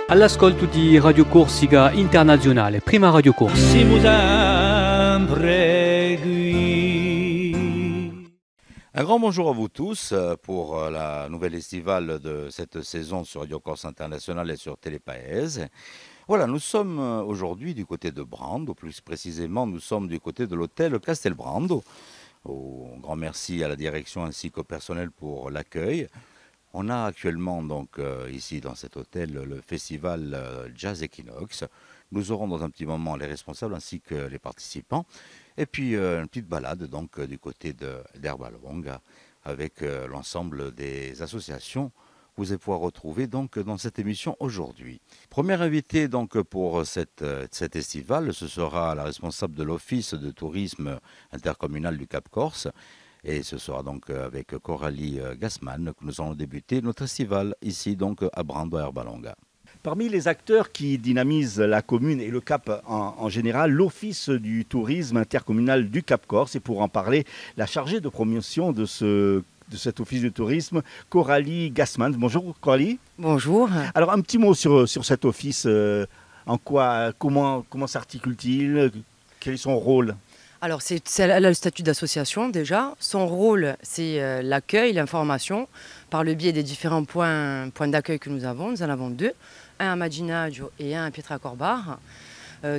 All'ascolto di Radio Corsica Internazionale, prima Radio Corsica. Siamo sempre qui. Un grand bonjour à vous tous pour la nouvelle estivale de cette saison sur Radio Corse International et sur Télépaèse. Voilà, nous sommes aujourd'hui du côté de Brando, plus précisément nous sommes du côté de l'hôtel Castelbrando. Un grand merci à la direction ainsi qu'au personnel pour l'accueil. On a actuellement donc ici dans cet hôtel le festival Jazz Equinox. Nous aurons dans un petit moment les responsables ainsi que les participants. Et puis une petite balade donc du côté d'Herbalonga avec l'ensemble des associations que vous allez pouvoir retrouver donc dans cette émission aujourd'hui. Premier invité donc pour cet estival, ce sera la responsable de l'Office de tourisme intercommunal du Cap Corse. Et ce sera donc avec Coralie Gassman que nous allons débuter notre festival ici donc à Brando à Herbalonga. Parmi les acteurs qui dynamisent la commune et le Cap en général, l'Office du tourisme intercommunal du Cap Corse. Et pour en parler, la chargée de promotion de cet office du tourisme, Coralie Gassman. Bonjour Coralie. Bonjour. Alors un petit mot sur cet office. Comment s'articule-t-il? Quel est son rôle? Alors, elle a le statut d'association déjà. Son rôle, c'est l'accueil, l'information, par le biais des différents points d'accueil que nous avons. Nous en avons deux, un à Maginaggio et un à Pietracorbar.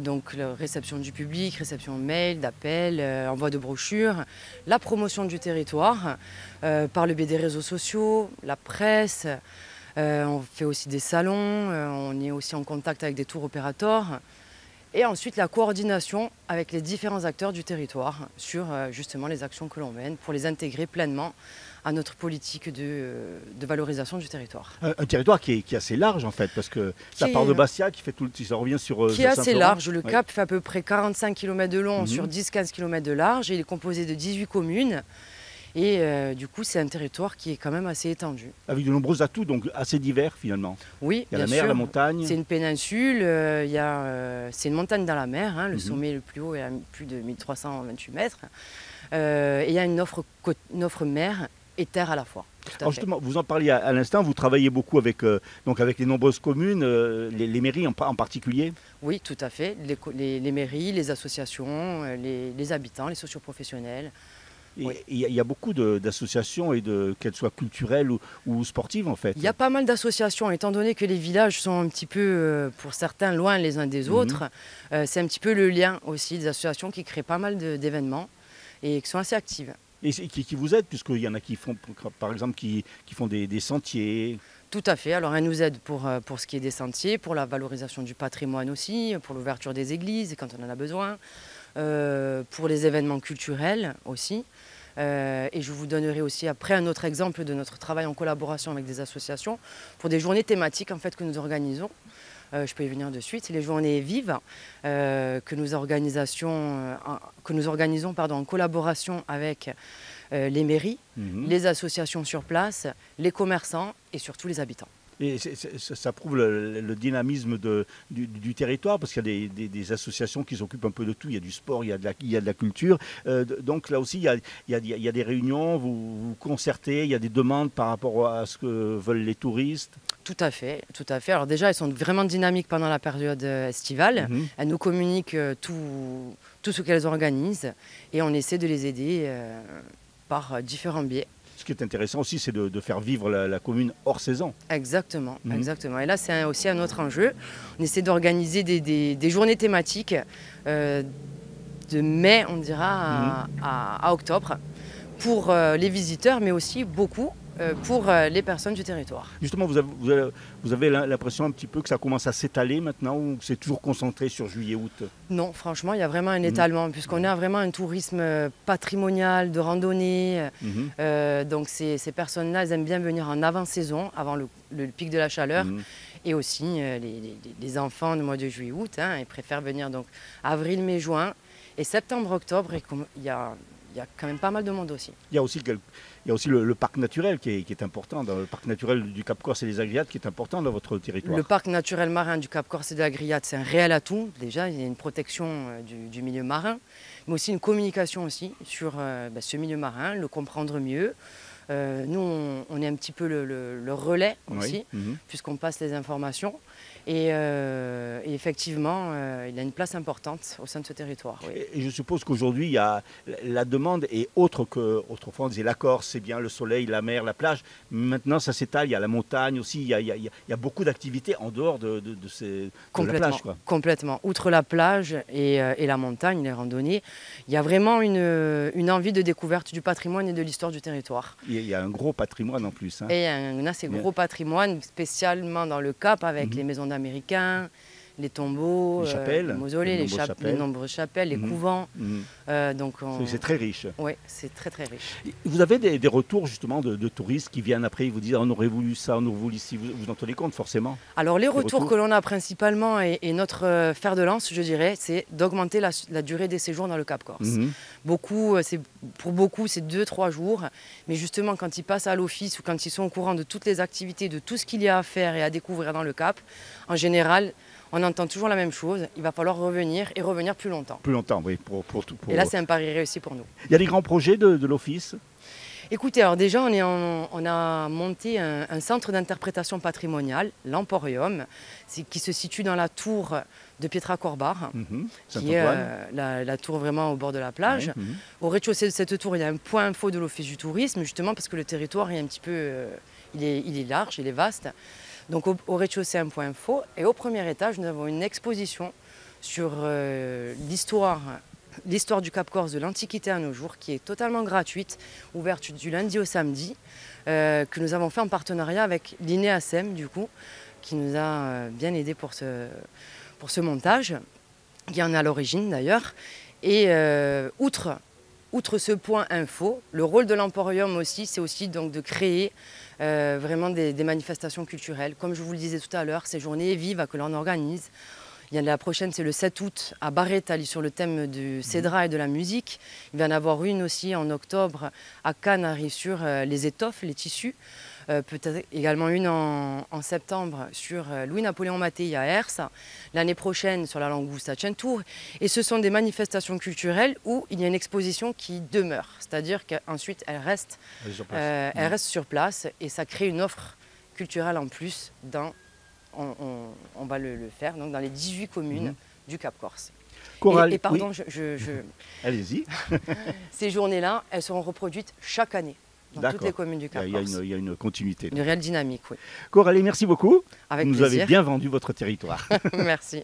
Donc, la réception du public, réception mail, d'appels, envoi de brochures, la promotion du territoire, par le biais des réseaux sociaux, la presse. On fait aussi des salons, on est aussi en contact avec des tours opérateurs. Et ensuite, la coordination avec les différents acteurs du territoire sur justement les actions que l'on mène pour les intégrer pleinement à notre politique de valorisation du territoire. Un territoire qui est assez large en fait, parce que ça part de Bastia, ça revient sur... Qui est assez large. Le Cap fait à peu près 45 km de long sur 10-15 km de large. Et il est composé de 18 communes. Et du coup, c'est un territoire qui est quand même assez étendu. Avec de nombreux atouts, donc assez divers finalement. Oui, il y a la mer, la montagne. C'est une péninsule, c'est une montagne dans la mer. Le sommet le plus haut est à plus de 1328 mètres. Et il y a une offre mer et terre à la fois. Alors justement, vous en parliez à l'instant, vous travaillez beaucoup avec les nombreuses communes, les mairies en particulier? Oui, tout à fait. Les mairies, les associations, les habitants, les socioprofessionnels. Il y a beaucoup d'associations, qu'elles soient culturelles ou sportives en fait. Il y a pas mal d'associations, étant donné que les villages sont un petit peu, pour certains, loin les uns des autres. C'est un petit peu le lien aussi des associations qui créent pas mal d'événements et qui sont assez actives. Et qui vous aident, puisqu'il y en a qui font, par exemple, qui font des sentiers. Tout à fait. Alors, elles nous aident pour ce qui est des sentiers, pour la valorisation du patrimoine aussi, pour l'ouverture des églises quand on en a besoin, pour les événements culturels aussi. Et je vous donnerai aussi après un autre exemple de notre travail en collaboration avec des associations pour des journées thématiques en fait, que nous organisons. Je peux y venir de suite. C'est les journées vives que nous organisons en collaboration avec les mairies, les associations sur place, les commerçants et surtout les habitants. Et ça prouve le dynamisme du territoire, parce qu'il y a des associations qui s'occupent un peu de tout. Il y a du sport, il y a de la culture. Donc là aussi, il y a des réunions, vous concertez, il y a des demandes par rapport à ce que veulent les touristes. Tout à fait, tout à fait. Alors déjà, elles sont vraiment dynamiques pendant la période estivale. Elles nous communiquent tout ce qu'elles organisent et on essaie de les aider par différents biais. Ce qui est intéressant aussi, c'est de faire vivre la commune hors saison. Exactement, exactement. Et là, c'est aussi un autre enjeu. On essaie d'organiser des journées thématiques de mai, on dira, à octobre, pour les visiteurs, mais aussi beaucoup pour les personnes du territoire. Justement, vous avez l'impression un petit peu que ça commence à s'étaler maintenant, ou c'est toujours concentré sur juillet-août? Non, franchement, il y a vraiment un étalement, puisqu'on a vraiment un tourisme patrimonial, de randonnée. Donc ces personnes-là, elles aiment bien venir en avant-saison, avant le pic de la chaleur. Et aussi, les enfants du mois de juillet-août, ils préfèrent venir donc avril, mai, juin. Et septembre-octobre, il y a quand même pas mal de monde aussi. Il y a aussi le parc naturel qui est important, dans le parc naturel du Cap Corse et des Agriades, qui est important dans votre territoire. Le parc naturel marin du Cap Corse et des Agriades, c'est un réel atout. Déjà, il y a une protection du milieu marin, mais aussi une communication aussi sur ce milieu marin, le comprendre mieux, Nous, on est un petit peu le relais aussi, puisqu'on passe les informations. Et effectivement, il a une place importante au sein de ce territoire. Oui. Et je suppose qu'aujourd'hui, la demande est autre qu'autrefois. On disait la Corse, c'est bien le soleil, la mer, la plage. Maintenant, ça s'étale. Il y a la montagne aussi. Il y a beaucoup d'activités en dehors de la plage, quoi. Complètement. Outre la plage et la montagne, les randonnées, il y a vraiment une envie de découverte du patrimoine et de l'histoire du territoire. Il y a un gros patrimoine en plus. Et un assez gros patrimoine, spécialement dans le Cap, avec les maisons d'Américains, les tombeaux, les mausolées, les nombreuses chapelles, les couvents. C'est très riche. Oui, c'est très très riche. Vous avez des retours justement de touristes qui viennent après, ils vous disent on aurait voulu ça, on aurait voulu ci, vous en tenez compte forcément? Alors les retours que l'on a principalement et notre fer de lance, je dirais, c'est d'augmenter la durée des séjours dans le Cap Corse. Pour beaucoup, c'est 2-3 jours, mais justement quand ils passent à l'office ou quand ils sont au courant de toutes les activités, de tout ce qu'il y a à faire et à découvrir dans le Cap, en général, on entend toujours la même chose, il va falloir revenir et revenir plus longtemps. Plus longtemps, oui. Et là, c'est un pari réussi pour nous. Il y a des grands projets de l'Office? Écoutez, alors déjà, on a monté un centre d'interprétation patrimoniale, l'Emporium, qui se situe dans la tour de Pietra Corbar, qui est la tour vraiment au bord de la plage. Au rez-de-chaussée de cette tour, il y a un point info de l'Office du tourisme, justement parce que le territoire est un petit peu... il est large, il est vaste. Donc au rez-de-chaussée, un point info. Et au premier étage, nous avons une exposition sur l'histoire du Cap Corse de l'Antiquité à nos jours, qui est totalement gratuite, ouverte du lundi au samedi, que nous avons fait en partenariat avec l'INEASEM, du coup, qui nous a bien aidé pour ce montage, qui en est à l'origine d'ailleurs. Et outre ce point info, le rôle de l'Emporium aussi, c'est aussi donc de créer vraiment des manifestations culturelles. Comme je vous le disais tout à l'heure, ces journées vives que l'on organise. La prochaine, c'est le 7 août à Barrettali sur le thème du Cédra et de la musique. Il va y en avoir une aussi en octobre à Canary sur les étoffes, les tissus. Peut-être également une en septembre sur Louis-Napoléon Mattei à Hers. L'année prochaine sur la langouste à Centour. Et ce sont des manifestations culturelles où il y a une exposition qui demeure. C'est-à-dire qu'ensuite, elle reste sur place et ça crée une offre culturelle en plus on va le faire donc dans les 18 communes du Cap Corse. Coralie, et pardon, allez-y. Ces journées-là, elles seront reproduites chaque année dans toutes les communes du Cap Corse. Il y a une continuité. Une réelle dynamique, oui. Coralie, merci beaucoup. Avec Vous plaisir. avez bien vendu votre territoire. Merci.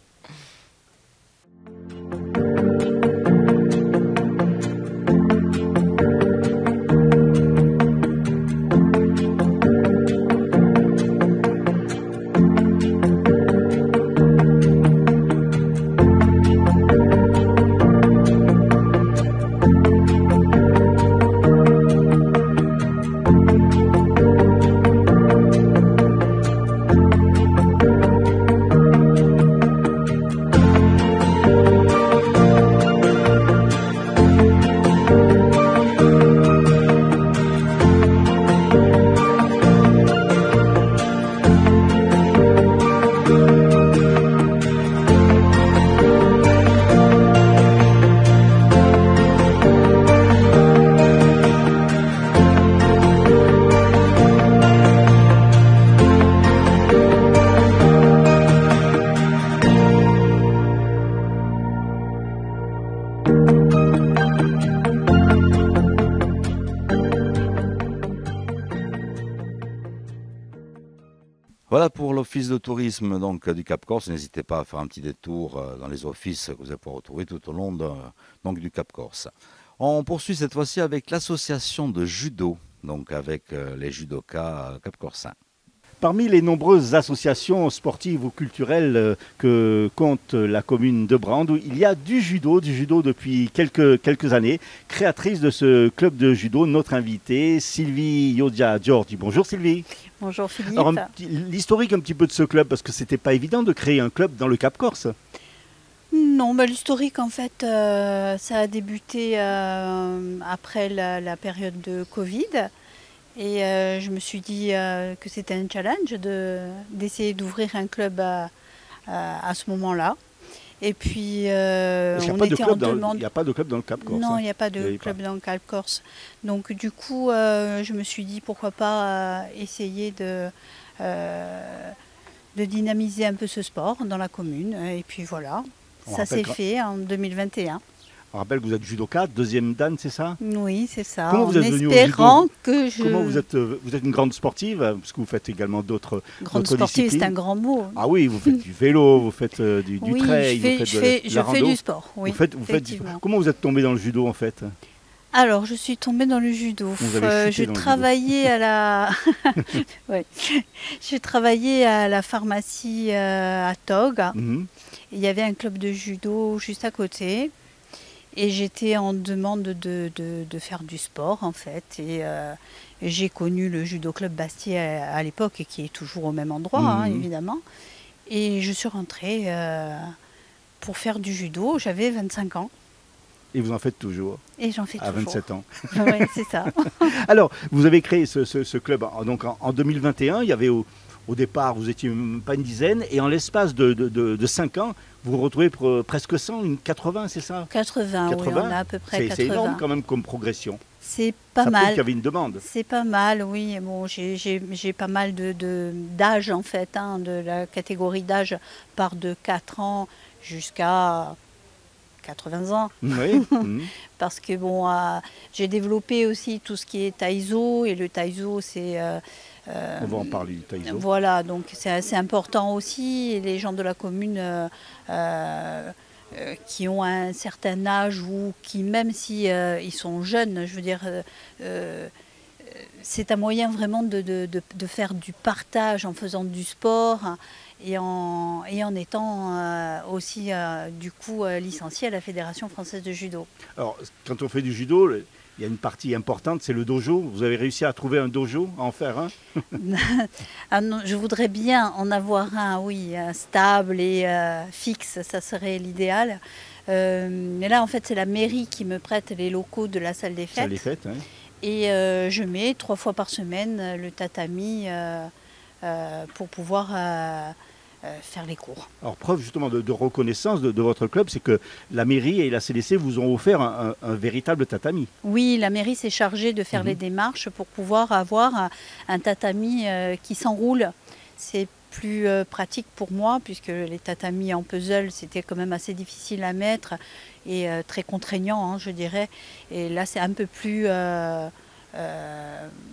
Voilà pour l'office de tourisme donc, du Cap Corse. N'hésitez pas à faire un petit détour dans les offices que vous allez pouvoir retrouver tout au long du Cap Corse. On poursuit cette fois-ci avec l'association de judo, donc avec les judokas cap-corsins. Parmi les nombreuses associations sportives ou culturelles que compte la commune de Brande, il y a du judo depuis quelques années. Créatrice de ce club de judo, notre invitée Sylvie Yodia Giorgi. Bonjour Sylvie. Bonjour Philippe. Alors l'historique un petit peu de ce club, parce que c'était pas évident de créer un club dans le Cap Corse. Non, l'historique en fait, ça a débuté après la période de Covid. Et je me suis dit que c'était un challenge d'essayer d'ouvrir un club à ce moment-là. Et puis, on était en demande. Il n'y a pas de club dans le Cap Corse. Non, il n'y a pas de club dans le Cap Corse. Donc, du coup, je me suis dit pourquoi pas essayer de dynamiser un peu ce sport dans la commune. Et puis voilà, ça s'est fait en 2021. On rappelle que vous êtes judoka, deuxième dan, c'est ça? Oui, c'est ça. Comment vous êtes venue au judo? Comment vous êtes une grande sportive, parce que vous faites également d'autres disciplines. Grande sportive, c'est un grand mot. Ah oui, vous faites du vélo, vous faites du trail, je fais du sport, oui. Comment vous êtes tombée dans le judo en fait? Alors, je suis tombée dans le judo. Je travaillais à la... ouais. Je travaillais à la pharmacie à Tog. Il y avait un club de judo juste à côté. Et j'étais en demande de faire du sport, en fait. Et j'ai connu le judo club Bastier à l'époque, et qui est toujours au même endroit, évidemment. Et je suis rentrée pour faire du judo. J'avais 25 ans. Et vous en faites toujours? Et j'en fais toujours. À 27 ans. Oui, c'est ça. Alors, vous avez créé ce club donc en 2021. Il y avait au départ, vous étiez pas une dizaine. Et en l'espace de 5 ans, vous vous retrouvez presque 100, 80, c'est ça? 80, oui, on a à peu près 80. C'est énorme quand même comme progression. C'est pas mal. Ça prouve qu'il y avait une demande. C'est pas mal, oui. Bon, j'ai pas mal d'âge en fait, de la catégorie d'âge part de 4 ans jusqu'à 80 ans. Oui. Parce que bon, j'ai développé aussi tout ce qui est taïso, et le taïso c'est... on va en parler du taïso. Voilà, donc c'est assez important aussi. Et les gens de la commune qui ont un certain âge, ou qui, même si ils sont jeunes, je veux dire, c'est un moyen vraiment de faire du partage en faisant du sport, et en étant aussi du coup licencié à la Fédération française de judo. Alors, quand on fait du judo, il y a une partie importante, c'est le dojo. Vous avez réussi à trouver un dojo, à en faire un? Ah non, je voudrais bien en avoir un, oui, stable et fixe, ça serait l'idéal. Mais là, en fait, c'est la mairie qui me prête les locaux de la salle des fêtes. Salle des fêtes, oui. Et je mets 3 fois par semaine le tatami pour pouvoir faire les cours. Alors, preuve justement de reconnaissance de votre club, c'est que la mairie et la CDC vous ont offert un véritable tatami. Oui, la mairie s'est chargée de faire les démarches pour pouvoir avoir un tatami qui s'enroule. C'est plus pratique pour moi, puisque les tatamis en puzzle, c'était quand même assez difficile à mettre et très contraignant, je dirais. Et là, c'est un peu plus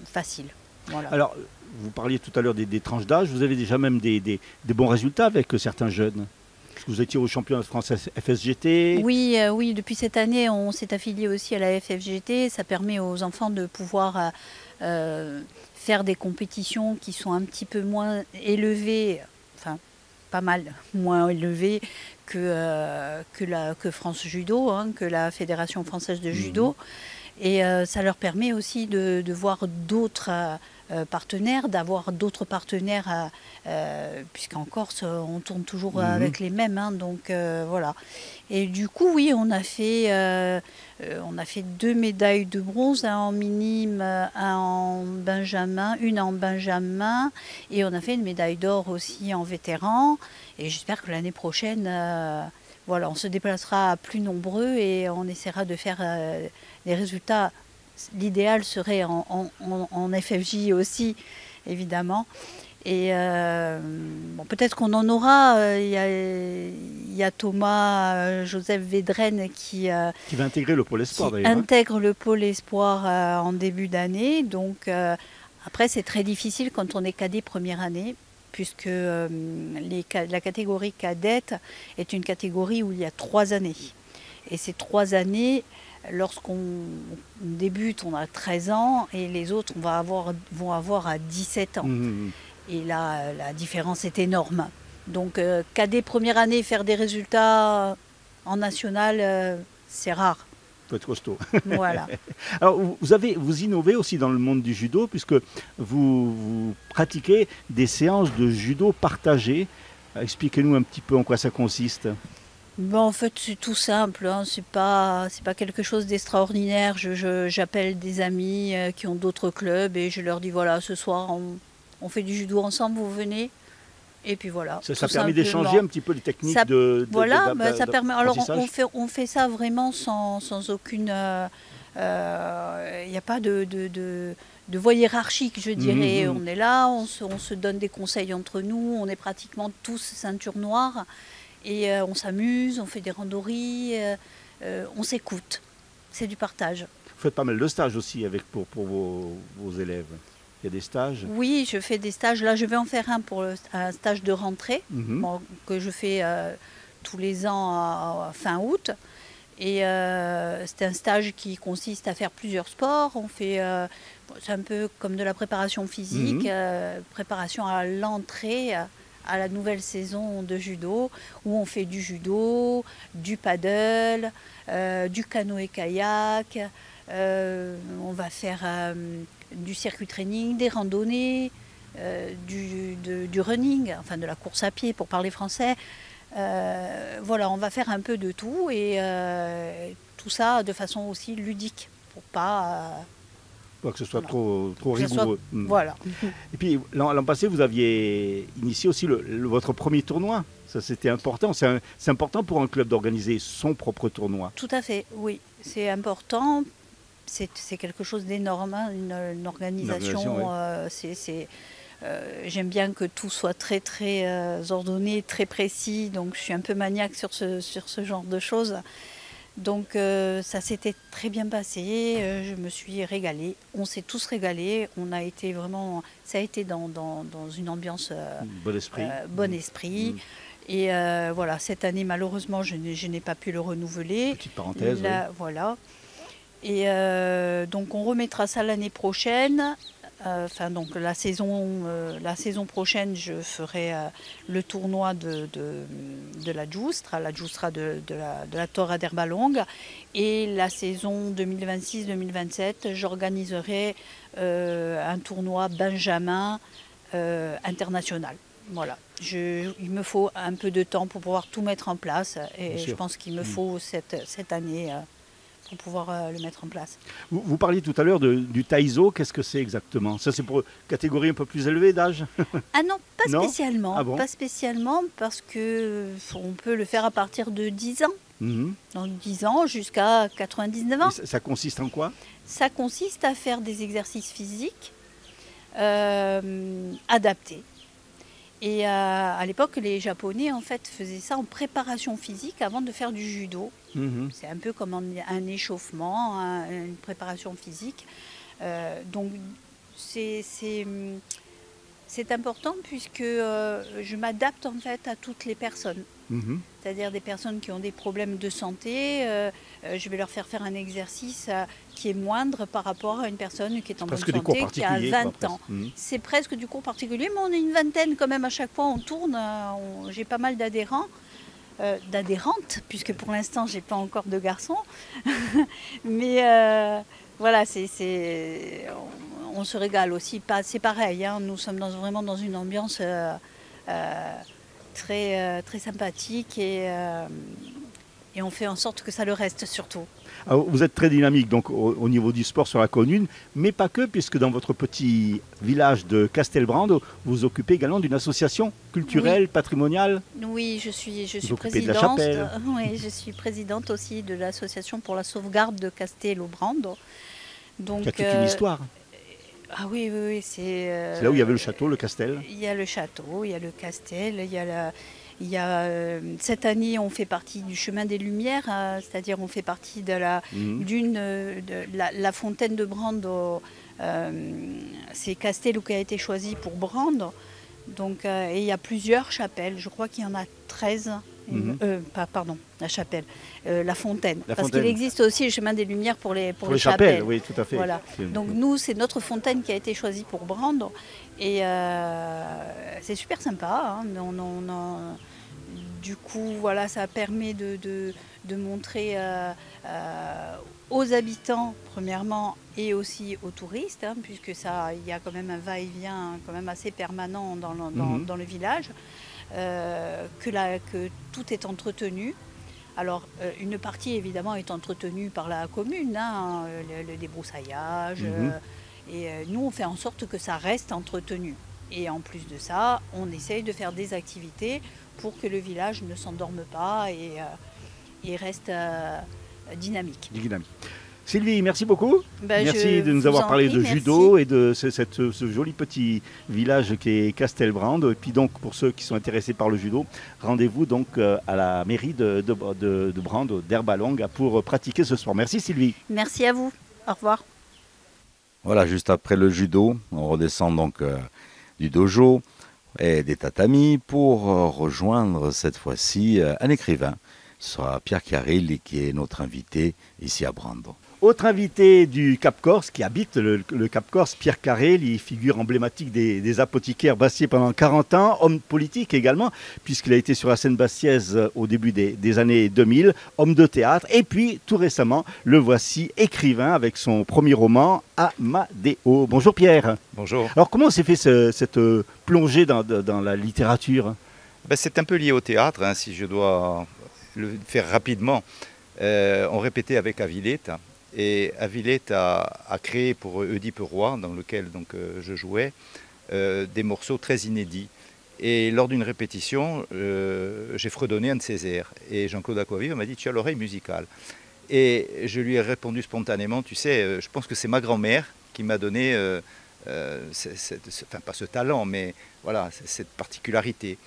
facile. Voilà. Alors, vous parliez tout à l'heure des tranches d'âge. Vous avez déjà même des bons résultats avec certains jeunes. Est-ce que vous étiez au championnat de France FSGT? Oui, oui, depuis cette année, on s'est affilié aussi à la FFGT. Ça permet aux enfants de pouvoir faire des compétitions qui sont un petit peu moins élevées, enfin pas mal moins élevées que France Judo, que la Fédération française de judo. Et ça leur permet aussi de voir d'autres partenaires, d'avoir d'autres partenaires, puisqu'en Corse, on tourne toujours avec les mêmes. Donc voilà. Et du coup, oui, on a fait 2 médailles de bronze, un en minime, un en benjamin, une en benjamin, et on a fait une médaille d'or aussi en vétéran. Et j'espère que l'année prochaine, voilà, on se déplacera plus nombreux et on essaiera de faire des résultats. L'idéal serait en FFJ aussi, évidemment. Et bon, peut-être qu'on en aura. Il y a Thomas Joseph Védrenne qui va intégrer le pôle espoir, d'ailleurs. Intègre le pôle espoir en début d'année. Donc après, c'est très difficile quand on est cadet première année, puisque la catégorie cadette est une catégorie où il y a 3 années. Et ces 3 années, lorsqu'on débute, on a 13 ans, et les autres vont avoir à 17 ans. Et là, la différence est énorme. Donc, cadet première année, faire des résultats en national, c'est rare. Faut être costaud. Voilà. Alors, vous innovez aussi dans le monde du judo, puisque vous pratiquez des séances de judo partagées. Expliquez-nous un petit peu en quoi ça consiste. Bon, en fait, c'est tout simple, c'est pas quelque chose d'extraordinaire. J'appelle des amis qui ont d'autres clubs et je leur dis, voilà, ce soir, on fait du judo ensemble, vous venez? Et puis voilà. Ça permet d'échanger un petit peu les techniques ça permet. Alors on fait ça vraiment sans aucune. Il n'y a pas de voie hiérarchique, je dirais. On est là, on se donne des conseils entre nous. On est pratiquement tous ceinture noire et on s'amuse, on fait des randonnées, on s'écoute. C'est du partage. Vous faites pas mal de stages aussi pour vos élèves. Il y a des stages? Oui, je fais des stages. Là, je vais en faire un stage de rentrée que je fais tous les ans à fin août. Et c'est un stage qui consiste à faire plusieurs sports. On fait, c'est un peu comme de la préparation physique, préparation à l'entrée à la nouvelle saison de judo, où on fait du judo, du paddle, du canoë-kayak. On va faire du circuit training, des randonnées, du running, enfin de la course à pied pour parler français. Voilà, on va faire un peu de tout et tout ça de façon aussi ludique pour pas que ce soit trop rigoureux. Voilà. Et puis l'an passé, vous aviez initié aussi votre premier tournoi. Ça, c'était important. C'est important pour un club d'organiser son propre tournoi. Tout à fait, oui. C'est important. C'est quelque chose d'énorme, hein, une organisation. J'aime bien que tout soit très ordonné, très précis. Donc je suis un peu maniaque sur ce genre de choses. Donc ça s'était très bien passé. Je me suis régalée. On s'est tous régalés. On a été vraiment. Ça a été dans une ambiance bon esprit. Et voilà, cette année malheureusement je n'ai pas pu le renouveler. Petite parenthèse. Là, oui. Voilà. Et donc on remettra ça l'année prochaine. Donc la saison prochaine, je ferai le tournoi de la Giustra, de la Torre d'Herba Longa. Et la saison 2026-2027, j'organiserai un tournoi Benjamin international. Voilà. Il me faut un peu de temps pour pouvoir tout mettre en place. Et je pense qu'il me faut cette année pour pouvoir le mettre en place. Vous parliez tout à l'heure du taïso, qu'est-ce que c'est exactement? Ça, c'est pour une catégorie un peu plus élevée d'âge? Ah non, pas spécialement. Ah bon? Pas spécialement, parce qu'on peut le faire à partir de 10 ans. Donc 10 ans jusqu'à 99 ans. Et ça consiste en quoi? Ça consiste à faire des exercices physiques adaptés. Et à l'époque, les Japonais en fait faisaient ça en préparation physique avant de faire du judo. C'est un peu comme un échauffement, une préparation physique. Donc c'est important puisque je m'adapte en fait à toutes les personnes. C'est-à-dire des personnes qui ont des problèmes de santé, je vais leur faire un exercice qui est moindre par rapport à une personne qui est en bonne santé, qui a 20 ans. C'est presque du cours particulier, mais on est une vingtaine quand même à chaque fois, on tourne, j'ai pas mal d'adhérents. D'adhérentes, puisque pour l'instant j'ai pas encore de garçons. Mais voilà, on se régale aussi. C'est pareil, hein, nous sommes vraiment dans une ambiance très sympathique et on fait en sorte que ça le reste surtout. Alors, vous êtes très dynamique donc au niveau du sport sur la commune, mais pas que, puisque dans votre petit village de Castelbrando, vous vous occupez également d'une association culturelle, patrimoniale. Oui, je suis présidente. De la chapelle. Oui, je suis présidente aussi de l'association pour la sauvegarde de Castelbrando. Donc, il y a toute une histoire. Ah oui, c'est là où il y avait le château, le castel. Il y a le château, il y a le castel, cette année, on fait partie du chemin des Lumières, c'est-à-dire on fait partie de la fontaine de Brando. C'est Castello qui a été choisi pour Brando. Donc, et il y a plusieurs chapelles, je crois qu'il y en a 13. La chapelle, la fontaine. Parce qu'il existe aussi le chemin des Lumières pour les chapelles. Oui, tout à fait. Voilà. Donc nous, c'est notre fontaine qui a été choisie pour Brando. Et c'est super sympa. Hein. Du coup, voilà, ça permet de montrer aux habitants, premièrement, et aussi aux touristes, hein, puisque il y a quand même un va-et-vient quand même assez permanent dans le village, que tout est entretenu. Alors, une partie, évidemment, est entretenue par la commune, hein, le débroussaillage, et nous, on fait en sorte que ça reste entretenu. Et en plus de ça, on essaye de faire des activités pour que le village ne s'endorme pas et reste dynamique. Sylvie, merci beaucoup. Merci de nous avoir parlé de judo et de ce joli petit village qui est Castelbrand. Et puis donc, pour ceux qui sont intéressés par le judo, rendez-vous donc à la mairie de Brand, d'Herbalongue, pour pratiquer ce sport. Merci Sylvie. Merci à vous. Au revoir. Voilà, juste après le judo, on redescend donc du dojo et des tatamis pour rejoindre cette fois-ci un écrivain. Ce sera Pierre Caril qui est notre invité ici à Brand. Autre invité du Cap Corse, qui habite le Cap Corse, Pierre Carel, il figure emblématique des apothicaires bastiais pendant 40 ans, homme politique également, puisqu'il a été sur la scène bastiaise au début des années 2000, homme de théâtre, et puis tout récemment, le voici écrivain avec son premier roman, Amadeo. Bonjour Pierre. Bonjour. Alors comment s'est fait cette plongée dans la littérature? C'est un peu lié au théâtre, hein, si je dois le faire rapidement. On répétait avec Avilette. Et Avilette a créé pour Oedipe Roi, dans lequel donc, je jouais, des morceaux très inédits. Et lors d'une répétition, j'ai fredonné un de ses airs. Et Jean-Claude Aquaviva m'a dit « Tu as l'oreille musicale ». Et je lui ai répondu spontanément « Tu sais, je pense que c'est ma grand-mère qui m'a donné, enfin pas ce talent, mais voilà, cette particularité ».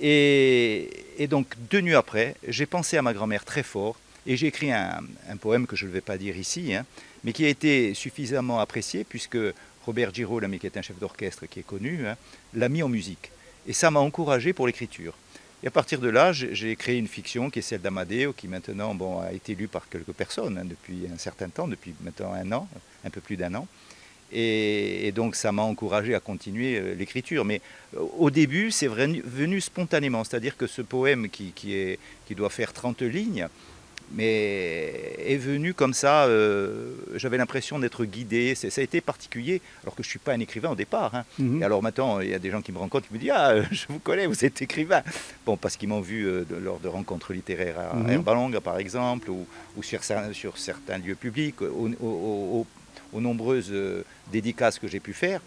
Et donc 2 nuits après, j'ai pensé à ma grand-mère très fort. Et j'ai écrit un poème que je ne vais pas dire ici, hein, mais qui a été suffisamment apprécié puisque Robert Girolami, qui est un chef d'orchestre qui est connu, hein, l'a mis en musique. Et ça m'a encouragé pour l'écriture. Et à partir de là, j'ai créé une fiction qui est celle d'Amadeo, qui maintenant a été lue par quelques personnes hein, depuis un certain temps, depuis maintenant 1 an, un peu plus d'1 an. Et donc ça m'a encouragé à continuer l'écriture. Mais au début, c'est venu spontanément. C'est-à-dire que ce poème qui doit faire 30 lignes, mais est venu comme ça, j'avais l'impression d'être guidé, ça a été particulier, alors que je ne suis pas un écrivain au départ. Hein. Et alors maintenant, il y a des gens qui me rencontrent, qui me disent « Ah, je vous connais, vous êtes écrivain ». Bon, parce qu'ils m'ont vu lors de rencontres littéraires à Herbalongue, par exemple, ou sur certains lieux publics, aux nombreuses dédicaces que j'ai pu faire.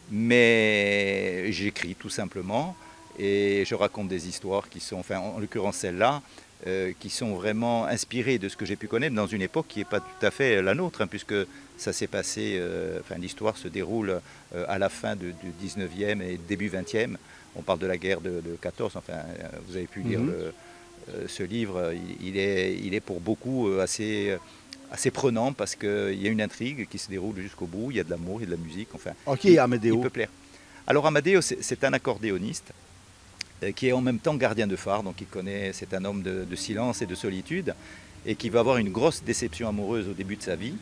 Mais j'écris tout simplement, et je raconte des histoires qui sont, enfin en l'occurrence celle-là, qui sont vraiment inspirés de ce que j'ai pu connaître dans une époque qui n'est pas tout à fait la nôtre, hein, puisque ça s'est passé, enfin l'histoire se déroule à la fin du 19e et début 20e. On parle de la guerre de 14, enfin vous avez pu lire ce livre, il est pour beaucoup assez prenant parce qu'il y a une intrigue qui se déroule jusqu'au bout, il y a de l'amour, il y a de la musique, enfin Amadeo. Il peut plaire. Alors Amadeo, c'est un accordéoniste qui est en même temps gardien de phare, donc c'est un homme de silence et de solitude, et qui va avoir une grosse déception amoureuse au début de sa vie,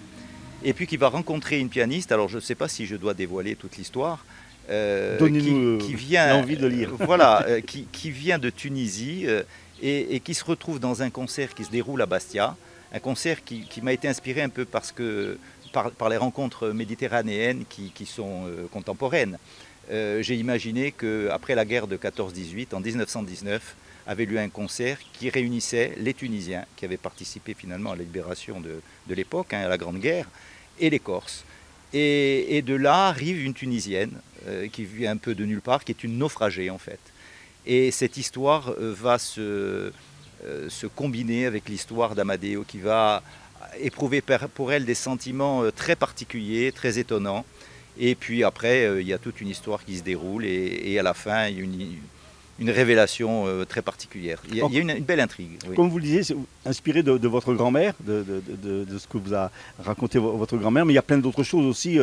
et puis qui va rencontrer une pianiste, alors je ne sais pas si je dois dévoiler toute l'histoire, qui vient l'envie de lire. Voilà, qui vient de Tunisie, et qui se retrouve dans un concert qui se déroule à Bastia, un concert qui m'a été inspiré un peu par les rencontres méditerranéennes qui sont contemporaines. J'ai imaginé qu'après la guerre de 14-18, en 1919, avait lieu un concert qui réunissait les Tunisiens, qui avaient participé finalement à la libération de l'époque, hein, à la Grande Guerre, et les Corses. Et de là arrive une Tunisienne, qui vient un peu de nulle part, qui est une naufragée en fait. Et cette histoire va se combiner avec l'histoire d'Amadeo, qui va éprouver pour elle des sentiments très particuliers, très étonnants. Et puis après, il y a toute une histoire qui se déroule et à la fin, il y a une révélation très particulière. Il y a une belle intrigue. Oui. Comme vous le disiez, c'est inspiré de votre grand-mère, de ce que vous a raconté votre grand-mère, mais il y a plein d'autres choses aussi.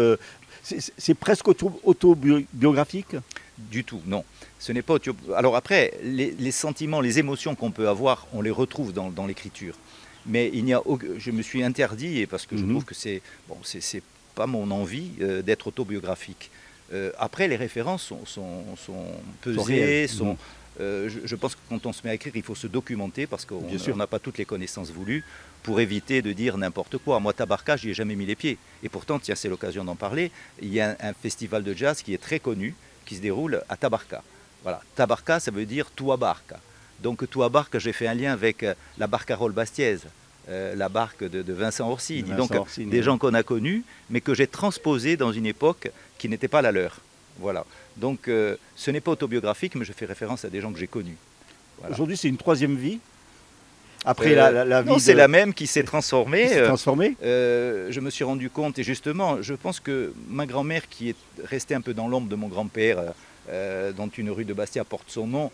C'est presque autobiographique? Du tout, non. Ce n'est pas Alors après, les sentiments, les émotions qu'on peut avoir, on les retrouve dans l'écriture. Mais je me suis interdit, parce que je trouve que c'est pas mon envie d'être autobiographique. Après, les références sont pesées, je pense que quand on se met à écrire, il faut se documenter parce qu'on n'a pas toutes les connaissances voulues pour éviter de dire n'importe quoi. Moi, Tabarka, je n'y ai jamais mis les pieds. Et pourtant, tiens, c'est l'occasion d'en parler. Il y a un festival de jazz qui est très connu, qui se déroule à Tabarka. Voilà, Tabarka, ça veut dire Tua Barca. Donc, Tua Barca, j'ai fait un lien avec la barcarolle bastiaise. La barque de Vincent Orsini, donc des gens qu'on a connus, mais que j'ai transposés dans une époque qui n'était pas la leur. Voilà. Donc ce n'est pas autobiographique, mais je fais référence à des gens que j'ai connus. Voilà. Aujourd'hui, c'est une troisième vie. Après la vie. Non, c'est la même qui s'est transformée. Je me suis rendu compte, et justement, je pense que ma grand-mère, qui est restée un peu dans l'ombre de mon grand-père, dont une rue de Bastia porte son nom,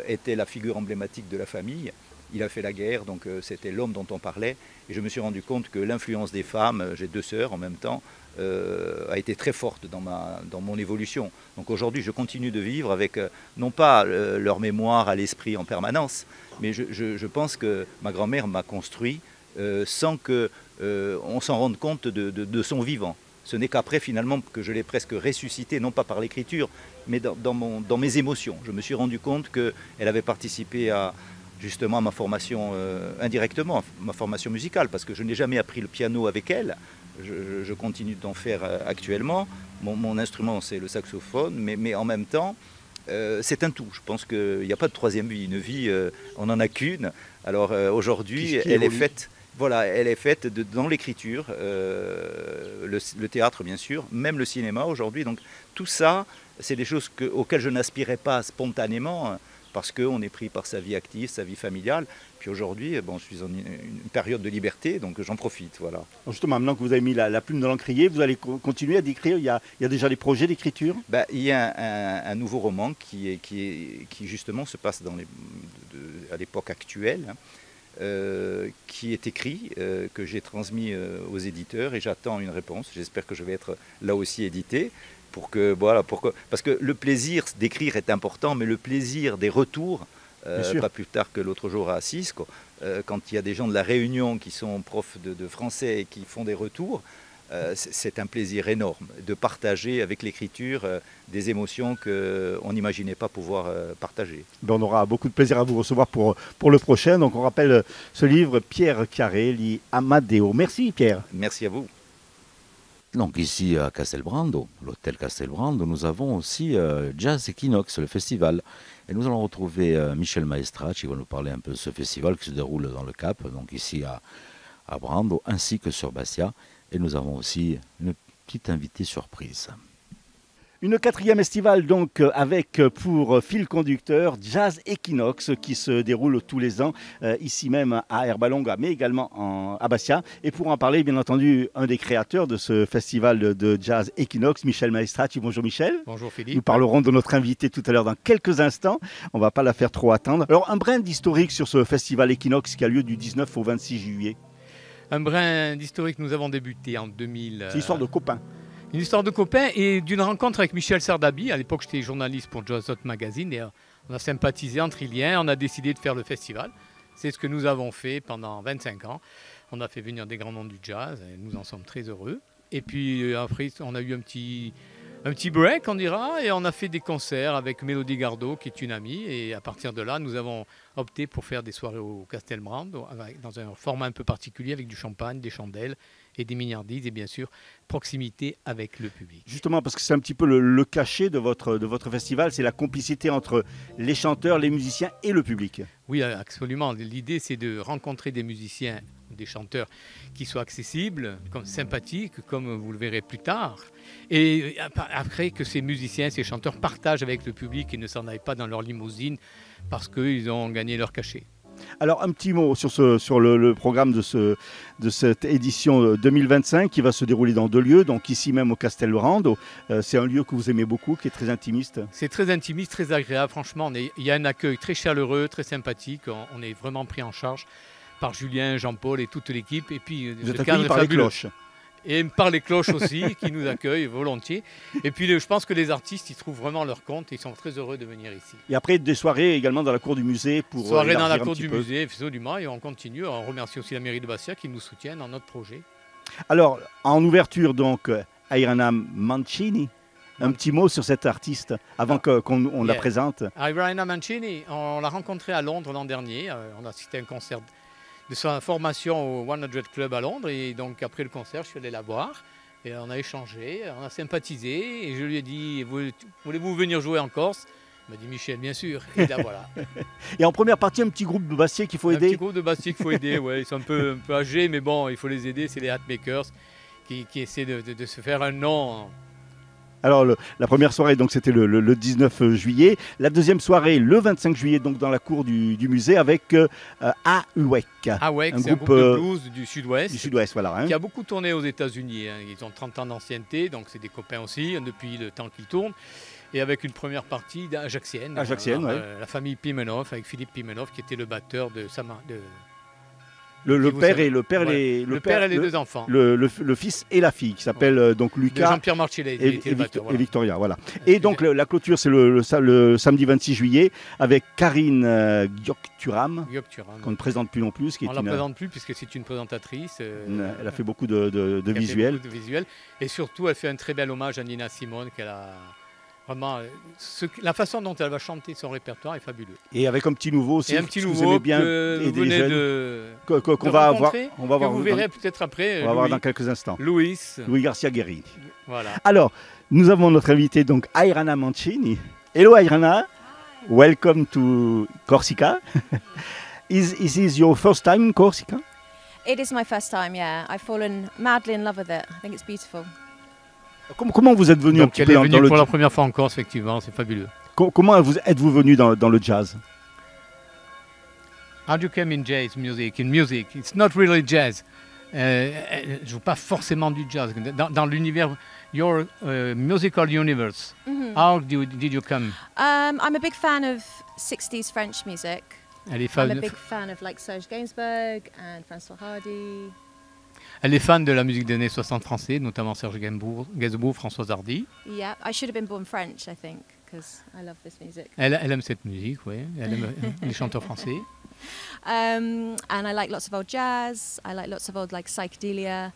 était la figure emblématique de la famille. Il a fait la guerre, donc c'était l'homme dont on parlait. Et je me suis rendu compte que l'influence des femmes, j'ai 2 sœurs en même temps, a été très forte dans mon évolution. Donc aujourd'hui, je continue de vivre avec, non pas leur mémoire à l'esprit en permanence, mais je pense que ma grand-mère m'a construit sans qu'on s'en rende compte de son vivant. Ce n'est qu'après finalement que je l'ai presque ressuscité, non pas par l'écriture, mais dans mes émotions. Je me suis rendu compte qu'elle avait participé justement à ma formation indirectement, ma formation musicale, parce que je n'ai jamais appris le piano avec elle. Je continue d'en faire actuellement. Mon instrument, c'est le saxophone, mais en même temps, c'est un tout. Je pense qu'il n'y a pas de troisième vie. Une vie, on n'en a qu'une. Alors aujourd'hui, elle est faite. Voilà, elle est faite dans l'écriture, le théâtre bien sûr, même le cinéma aujourd'hui. Donc tout ça, c'est des choses auxquelles je n'aspirais pas spontanément, parce qu'on est pris par sa vie active, sa vie familiale. Puis aujourd'hui, bon, je suis en une période de liberté, donc j'en profite. Voilà. Justement, maintenant que vous avez mis la plume dans l'encrier, vous allez continuer à décrire. Il y a déjà des projets d'écriture? Il y a un nouveau roman qui justement se passe à l'époque actuelle, qui est écrit, que j'ai transmis aux éditeurs, et j'attends une réponse. J'espère que je vais être là aussi édité. Parce que le plaisir d'écrire est important, mais le plaisir des retours, pas plus tard que l'autre jour à Assis, quand il y a des gens de la Réunion qui sont profs de français et qui font des retours, c'est un plaisir énorme de partager avec l'écriture des émotions qu'on n'imaginait pas pouvoir partager. On aura beaucoup de plaisir à vous recevoir pour le prochain. Donc on rappelle ce livre, Pierre Chiarelli, Amadeo. Merci Pierre. Merci à vous. Donc ici à Castelbrando, l'hôtel Castelbrando, nous avons aussi Jazz Equinox, le festival. Et nous allons retrouver Michel Maestracci qui va nous parler un peu de ce festival qui se déroule dans le Cap, donc ici à Brando, ainsi que sur Bastia. Et nous avons aussi une petite invitée surprise. Une 4e estivale donc avec pour fil conducteur Jazz Equinox qui se déroule tous les ans ici même à Herbalonga mais également à Bastia. Et pour en parler bien entendu un des créateurs de ce festival de Jazz Equinox, Michel Maestracci. Bonjour Michel. Bonjour Philippe. Nous parlerons de notre invité tout à l'heure dans quelques instants. On ne va pas la faire trop attendre. Alors un brin d'historique sur ce festival Equinox qui a lieu du 19 au 26 juillet. Un brin d'historique, nous avons débuté en 2000. C'est l'histoire de copains. Une histoire de copains et d'une rencontre avec Michel Sardabi. À l'époque, j'étais journaliste pour Jazz Hot Magazine et on a sympathisé entre Iliens. On a décidé de faire le festival. C'est ce que nous avons fait pendant 25 ans. On a fait venir des grands noms du jazz et nous en sommes très heureux. Et puis après, on a eu un petit break, on dira, et on a fait des concerts avec Mélodie Gardot, qui est une amie. Et à partir de là, nous avons opté pour faire des soirées au Castelbrando, dans un format un peu particulier, avec du champagne, des chandelles et des mignardises, et bien sûr, proximité avec le public. Justement, parce que c'est un petit peu le cachet de votre festival, c'est la complicité entre les chanteurs, les musiciens et le public. Oui, absolument. L'idée, c'est de rencontrer des musiciens, des chanteurs qui soient accessibles, sympathiques, comme vous le verrez plus tard. Et après, que ces musiciens, ces chanteurs partagent avec le public et ne s'en aillent pas dans leur limousine parce qu'ils ont gagné leur cachet. Alors un petit mot sur le programme de cette édition 2025 qui va se dérouler dans 2 lieux, donc ici même au Castelbrando. C'est un lieu que vous aimez beaucoup, qui est très intimiste. C'est très intimiste, très agréable. Franchement, il y a un accueil très chaleureux, très sympathique. On est vraiment pris en charge par Julien, Jean-Paul et toute l'équipe. Et puis, vous êtes accueillis par les cloches. Et par les cloches aussi, qui nous accueillent volontiers. Et puis je pense que les artistes, ils trouvent vraiment leur compte et ils sont très heureux de venir ici. Et après, des soirées également dans la cour du musée pour soirées dans la cour du musée, absolument. Et on continue. On remercie aussi la mairie de Bastia qui nous soutient dans notre projet. Alors, en ouverture, donc, Irana Mancini. Un petit mot sur cette artiste avant qu'on la présente. Irana Mancini, on l'a rencontrée à Londres l'an dernier. On a assisté à un concert de sa formation au 100 Club à Londres, et donc après le concert, je suis allé la voir et on a échangé, on a sympathisé et je lui ai dit voulez-vous venir jouer en Corse? Il m'a dit Michel, bien sûr, et là voilà. Et en première partie, un petit groupe de Bastia qu'il faut aider. Un petit groupe de Bastia qu'il faut aider, ouais, ils sont un peu âgés, mais bon, il faut les aider, c'est les Hatmakers qui essaient de se faire un nom Alors la première soirée donc c'était le 19 juillet, la deuxième soirée le 25 juillet donc dans la cour du musée avec AWEC. AWEC, c'est un groupe de blues du sud-ouest. Du sud-ouest, voilà. Hein. Qui a beaucoup tourné aux États-Unis. Hein. Ils ont 30 ans d'ancienneté, donc c'est des copains aussi depuis le temps qu'ils tournent. Et avec une première partie ajaxienne. Ajaxienne, oui. La famille Pimenov avec Philippe Pimenov qui était le batteur de le père et les deux enfants. Le fils et la fille qui s'appellent donc Lucas Jean-Pierre Marcellet et Victoria. Voilà. Et donc la clôture c'est le samedi 26 juillet avec Karine Gyokturam qu'on ne présente plus non plus. On ne la présente plus puisque c'est une présentatrice. Elle a fait beaucoup de visuels. Et surtout elle fait un très bel hommage à Nina Simone qu'elle a... Vraiment, la façon dont elle va chanter son répertoire est fabuleux. Et avec un petit nouveau aussi, et un petit nouveau bien, que vous venez qu'on va avoir. On va voir. Vous verrez peut-être après. On va voir dans quelques instants. Louis Garcia Guerini. Voilà. Alors, nous avons notre invité donc Ayrana Mancini. Hello Ayrana, welcome to Corsica. Is this your first time in Corsica? It is my first time, yeah. I've fallen madly in love with it. I think it's beautiful. Comment vous êtes venu un petit peu dans le pour la première fois en Corse, effectivement, c'est fabuleux. Comment êtes-vous venu dans le jazz? How do you come in jazz music? In music, it's not really jazz. Je joue pas forcément du jazz. Dans l'univers, your musical universe. Mm-hmm. How did you come? I'm a big fan of 60s French music. I'm a big fan of like Serge Gainsbourg and François Hardy. Elle est fan de la musique des années 60 français, notamment Serge Gainsbourg, Françoise Hardy. Yeah, I should have been born French, I think, because I love this music. Elle aime cette musique, oui. Elle aime les chanteurs français. And I like lots of old jazz. I like lots of old like psychedelia.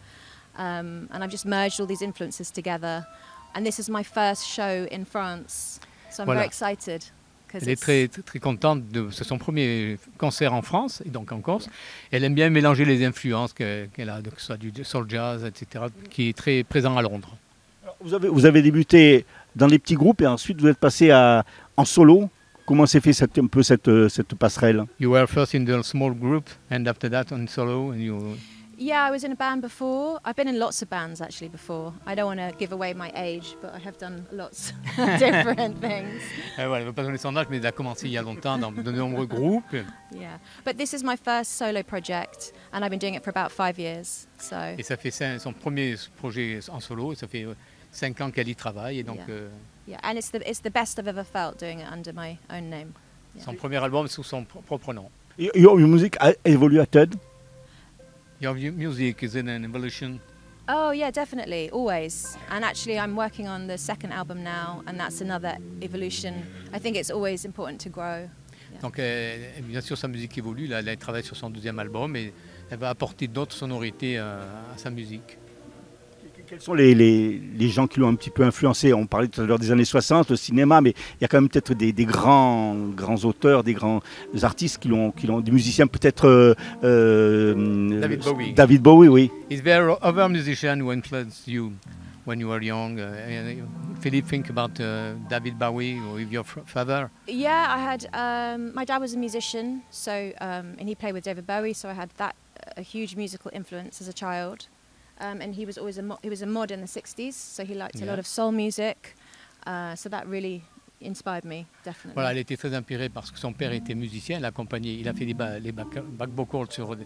And I've just merged all these influences together. And this is my first show in France, so I'm very excited. Elle est très, très contente, c'est son premier concert en France, et donc en Corse. Elle aime bien mélanger les influences qu'elle a, que ce soit du soul jazz, etc., qui est très présent à Londres. Vous avez débuté dans les petits groupes et ensuite vous êtes passé en solo. Comment s'est fait un peu cette passerelle? You were first in the small group and after that on solo. And you... Yeah, I was in a band before. I've been in lots of bands actually before. I don't want to give away my age, but I have done lots of different things. Voilà, elle ne veut pas donner son âge, mais elle a commencé il y a longtemps dans de nombreux groupes. Yeah, but this is my first solo project, and I've been doing it for about 5 years. So. Et ça fait son premier projet en solo, et ça fait 5 ans qu'elle y travaille, et donc. Yeah, and it's the best I've ever felt doing it under my own name. Yeah. Son premier album sous son propre nom. Your music evoluated. Your music is in an evolution. Oh yeah, definitely, always. And actually I'm working on the second album now, and that's another evolution. I think it's always important to grow. Yeah. Donc bien sûr sa musique évolue, là, elle travaille sur son deuxième album et elle va apporter d'autres sonorités à sa musique. Quels sont les gens qui l'ont un petit peu influencé? On parlait tout à l'heure des années 60, le cinéma, mais il y a quand même peut-être des grands auteurs, des grands artistes qui l'ont, des musiciens peut-être... David Bowie. David Bowie, oui. Is there other musician who influenced you when you were young? Philippe, think about David Bowie or your father? Yeah, I had... my dad was a musician, so and he played with David Bowie, so I had a huge musical influence as a child. And he was always he was a mod in the 60s, so he liked a lot of soul music. So that really inspired me, definitely. Voilà, elle était très inspirée parce que son père était musicien, il a fait les back vocals sur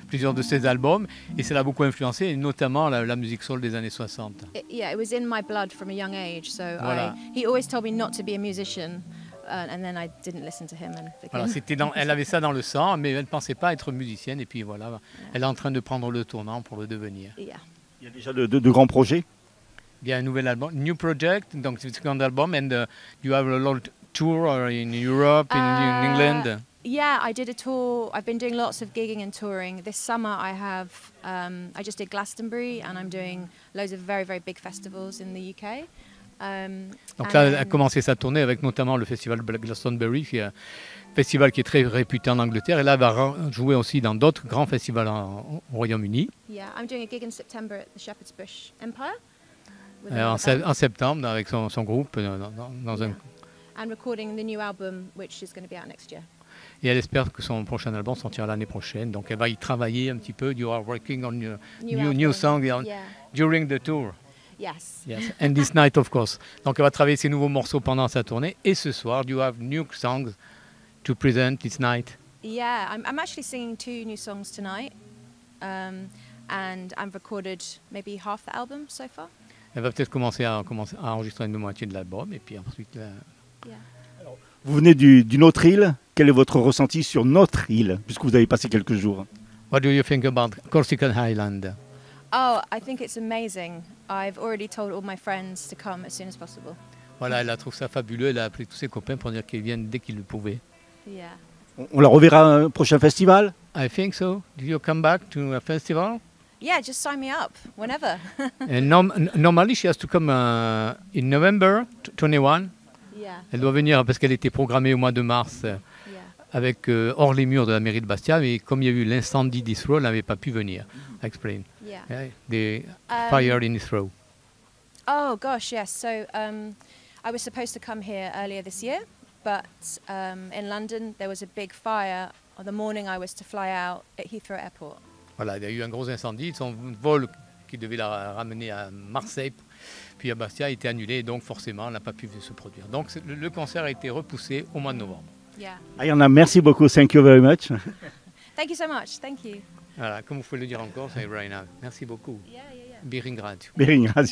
plusieurs de ses albums, et ça l'a beaucoup influencé, et notamment la musique soul des années 60. Yeah, it was in my blood from a young age, so voilà. He always told me not to be a musician. And then I didn't listen to him. Voilà, elle avait ça dans le sang, mais elle ne pensait pas être musicienne. Et puis voilà, elle est en train de prendre le tournant pour le devenir. Yeah. Il y a déjà de grands projets? Il y a un nouvel album, new project, donc c'est le second album. And you have a lot tour in Europe, in England. Yeah, I did a tour. I've been doing lots of gigging and touring. This summer I have, I just did Glastonbury, and I'm doing loads of very, very big festivals in the UK. Donc là, elle a commencé sa tournée avec notamment le festival Glastonbury, qui est un festival qui est très réputé en Angleterre. Et là, elle va jouer aussi dans d'autres grands festivals au Royaume-Uni. Yeah, I'm doing a gig in September at the Shepherd's Bush Empire. En septembre, avec son groupe, dans un... And recording the new album, which is going to be out next year. Et elle espère que son prochain album sortira l'année prochaine. Donc elle va y travailler un petit peu. You are working on new song during the tour. Yes. Yes, and this night, of course. Donc, elle va travailler ses nouveaux morceaux pendant sa tournée. Et ce soir, do you have new songs to present this night? Yeah, I'm actually singing 2 new songs tonight, and I've recorded maybe half the album so far. Elle va peut-être commencer à enregistrer une moitié de l'album, et puis ensuite... Yeah. Alors, vous venez d'une autre île. Quel est votre ressenti sur notre île, puisque vous avez passé quelques jours? What do you think about Corsican Island? Oh, I think it's amazing. I've already told all my friends to come as soon as possible. Voilà, elle trouve ça fabuleux. Elle a appelé tous ses copains pour dire qu'ils viennent dès qu'ils le pouvaient. Yeah. On la reverra à un prochain festival? I think so. Do you come back to a festival? Yeah, just sign me up whenever. And normally she has to come in November 21. Yeah. Elle doit venir parce qu'elle était programmée au mois de mars avec hors les murs de la mairie de Bastia, mais comme il y a eu l'incendie d'Heathrow, elle n'avait pas pu venir. Explain. Yeah. The fire in Heathrow. Oh gosh, yes. So I was supposed to come here earlier this year, but in London there was a big fire on the morning I was to fly out at Heathrow Airport. Voilà, il y a eu un gros incendie. Son vol qui devait la ramener à Marseille, puis à Bastia, a été annulé, donc forcément, elle n'a pas pu se produire. Donc le concert a été repoussé au mois de novembre. Yeah. Ayana, merci beaucoup. Thank you very much. Thank you so much. Thank you. Voilà, comme vous pouvez le dire encore, c'est Raina. Merci beaucoup. Yeah, yeah, yeah. Biringrad. Biringrad.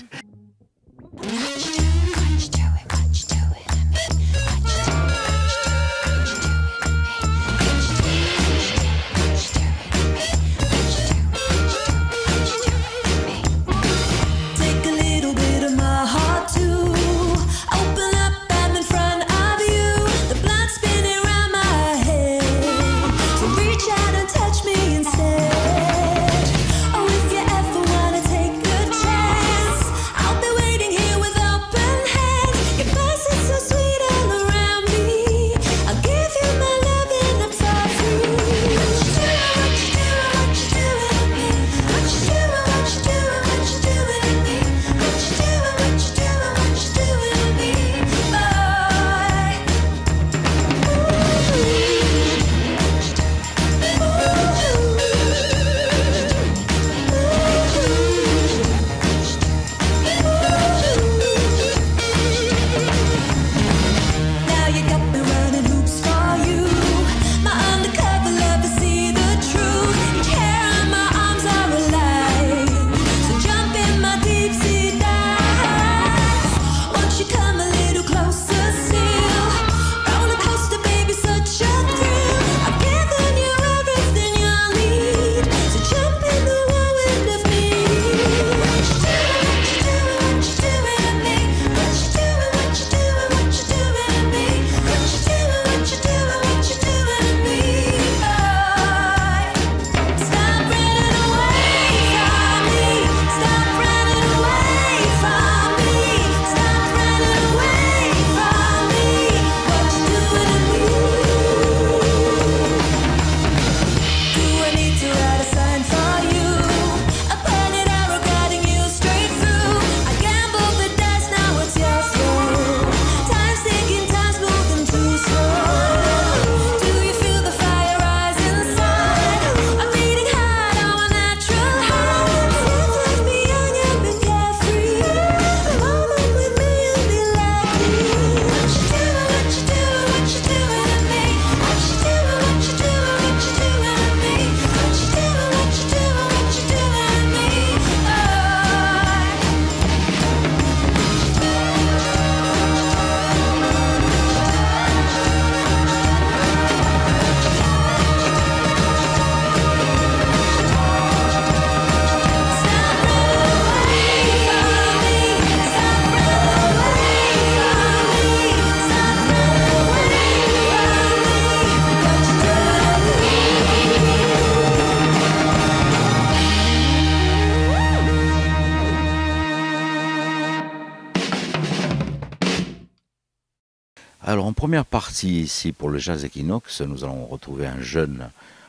Alors en première partie ici pour le Jazz Equinox, nous allons retrouver un jeune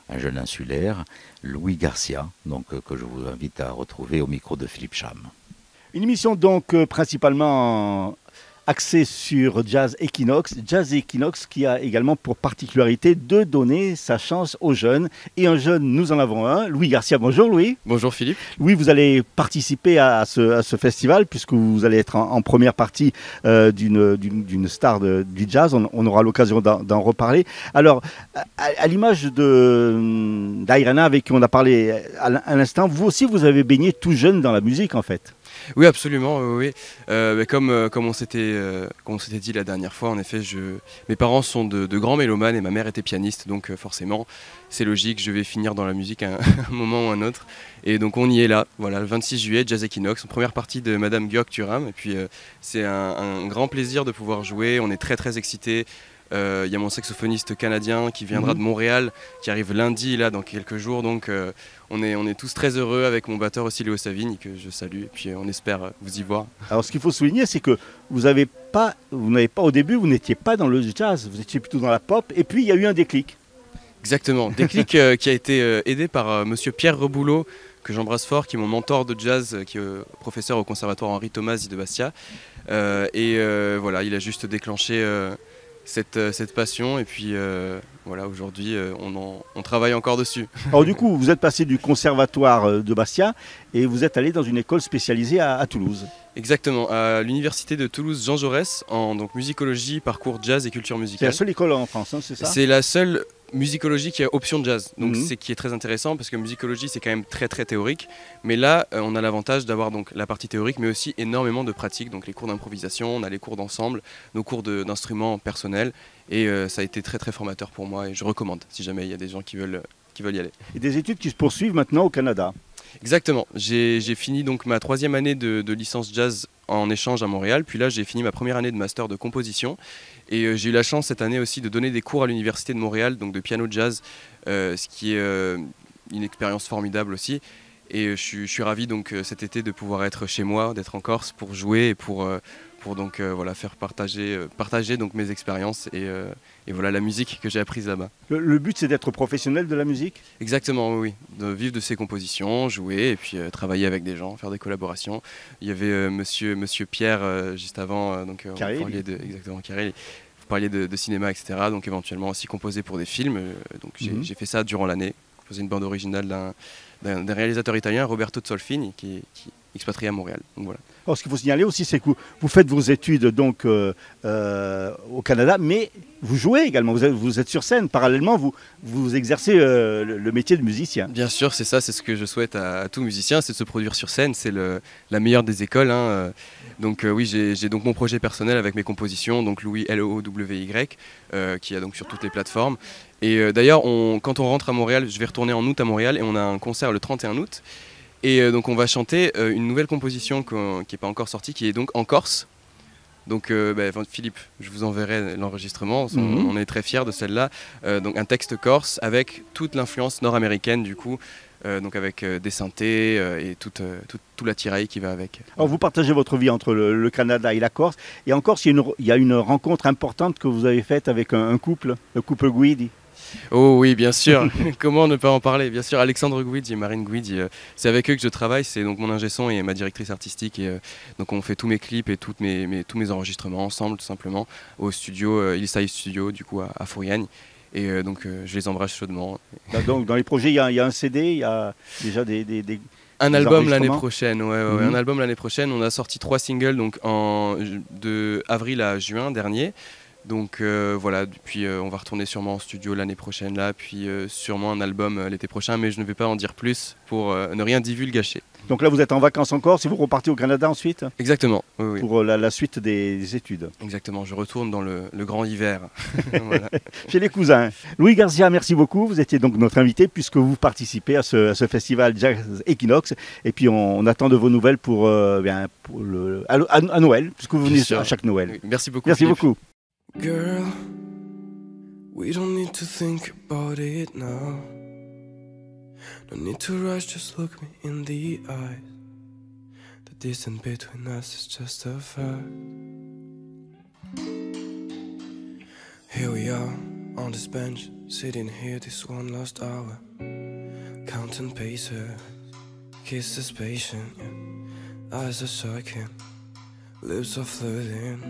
insulaire, Louis Garcia, donc, que je vous invite à retrouver au micro de Philippe Cham. Une émission donc principalement axé sur Jazz Equinox. Jazz Equinox qui a également pour particularité de donner sa chance aux jeunes. Et un jeune, nous en avons un, Louis Garcia. Bonjour Louis. Bonjour Philippe. Louis, vous allez participer à ce festival puisque vous allez être en première partie d'une star du jazz. On aura l'occasion d'en reparler. Alors, à l'image d'Ayrana avec qui on a parlé à l'instant, vous aussi vous avez baigné tout jeune dans la musique en fait. Oui, absolument. Oui. Comme on s'était dit la dernière fois, en effet, mes parents sont de grands mélomanes et ma mère était pianiste, donc forcément, c'est logique, je vais finir dans la musique à un moment ou un autre. Et donc on y est là, voilà, le 26 juillet, Jazz Equinox, en première partie de Madame Georg Thuram. Et puis c'est un grand plaisir de pouvoir jouer, on est très très excités. Il y a mon saxophoniste canadien qui viendra de Montréal, qui arrive lundi là dans quelques jours, donc on est tous très heureux avec mon batteur aussi Léo Savigne que je salue et puis on espère vous y voir. Alors ce qu'il faut souligner c'est que vous n'avez pas au début, vous n'étiez pas dans le jazz, vous étiez plutôt dans la pop et puis il y a eu un déclic. Exactement, déclic qui a été aidé par monsieur Pierre Reboulot que j'embrasse fort, qui est mon mentor de jazz, qui est professeur au conservatoire Henri Tomasi de Bastia voilà, il a juste déclenché cette passion et puis voilà, aujourd'hui on travaille encore dessus. Alors du coup vous êtes passé du conservatoire de Bastia et vous êtes allé dans une école spécialisée à Toulouse. Exactement, à l'université de Toulouse Jean Jaurès en donc musicologie, parcours jazz et culture musicale. C'est la seule école en France, hein, c'est ça? C'est la seule musicologie qui a option jazz, donc c'est qui est très intéressant parce que musicologie c'est quand même très très théorique, mais là on a l'avantage d'avoir donc la partie théorique mais aussi énormément de pratique, donc les cours d'improvisation, on a les cours d'ensemble, nos cours d'instruments personnels et ça a été très très formateur pour moi et je recommande si jamais il y a des gens qui veulent y aller. Et des études qui se poursuivent maintenant au Canada. Exactement, j'ai fini donc ma 3e année de licence jazz en échange à Montréal, puis là j'ai fini ma première année de master de composition et j'ai eu la chance cette année aussi de donner des cours à l'université de Montréal, donc de piano jazz, ce qui est une expérience formidable aussi et je suis ravi donc cet été de pouvoir être chez moi, d'être en Corse pour jouer et pour donc voilà, faire partager donc mes expériences et voilà la musique que j'ai apprise là-bas. Le but c'est d'être professionnel de la musique? Exactement, oui, de vivre de ses compositions, jouer et puis travailler avec des gens, faire des collaborations. Il y avait monsieur Pierre juste avant, donc vous parliez exactement Carré, vous parliez de cinéma, etc. Donc éventuellement aussi composer pour des films. Donc j'ai fait ça durant l'année, composé une bande originale d'un réalisateur italien, Roberto Zolfini, qui expatrié à Montréal. Donc voilà. Alors, ce qu'il faut signaler aussi, c'est que vous faites vos études donc, au Canada, mais vous jouez également, vous êtes sur scène. Parallèlement, vous exercez le métier de musicien. Bien sûr, c'est ça, c'est ce que je souhaite à tout musicien, c'est de se produire sur scène, c'est la meilleure des écoles. Hein. Donc oui, j'ai donc mon projet personnel avec mes compositions, donc Louis L-O-W-Y, qui est donc sur toutes les plateformes. Et d'ailleurs, quand on rentre à Montréal, je vais retourner en août à Montréal et on a un concert le 31 août. Et donc on va chanter une nouvelle composition qui n'est pas encore sortie, qui est donc en Corse. Donc Philippe, je vous enverrai l'enregistrement, on est très fiers de celle-là. Donc un texte corse avec toute l'influence nord-américaine du coup, donc avec des synthés et tout l'attirail qui va avec. Alors vous partagez votre vie entre le Canada et la Corse. Et en Corse, il y a une rencontre importante que vous avez faite avec un couple, le couple Guidi. Oh oui, bien sûr. Comment ne pas en parler? Bien sûr, Alexandre Guidi et Marine Guidi, c'est avec eux que je travaille. C'est donc mon ingé son et ma directrice artistique. Et, donc on fait tous mes clips et tous mes enregistrements ensemble, tout simplement, au studio Hillside Studio, du coup à Fouriagne. Et donc je les embrasse chaudement. Donc dans les projets, il y a un CD, il y a déjà un album l'année prochaine. Un album l'année prochaine. On a sorti 3 singles donc de avril à juin dernier. Donc voilà, puis on va retourner sûrement en studio l'année prochaine là, puis sûrement un album l'été prochain, mais je ne vais pas en dire plus pour ne rien divulgacher. Donc là vous êtes en vacances en Corse et vous repartez au Canada ensuite? Exactement, oui. Pour la suite des études. Exactement, je retourne dans le grand hiver. Voilà. Chez les cousins. Louis Garcia, merci beaucoup, vous étiez donc notre invité puisque vous participez à ce festival Jazz Equinox et puis on attend de vos nouvelles à Noël, puisque vous venez à chaque Noël. Oui, merci beaucoup. Merci beaucoup. Girl, we don't need to think about it now. No need to rush, just look me in the eyes. The distance between us is just a fact. Here we are, on this bench, sitting here this one last hour. Counting paces, kisses patient, yeah. Eyes are shaking, lips are flirting.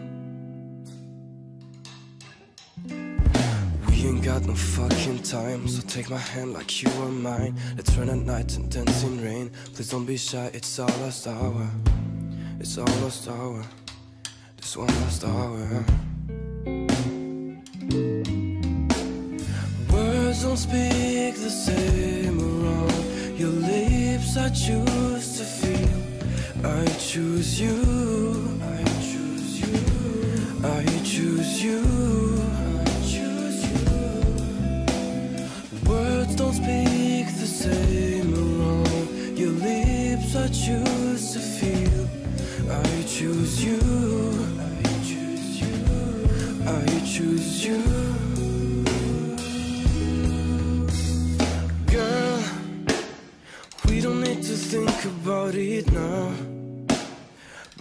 got no fucking time, so take my hand like you are mine. Let's run at night and dance in rain. Please don't be shy, it's our last hour. It's our last hour. This one last hour. Words don't speak the same around your lips. I choose to feel. I choose you. I choose you. I choose you. Don't speak the same around your lips. I choose to feel. I choose you. I choose you. I choose you. Girl, we don't need to think about it now.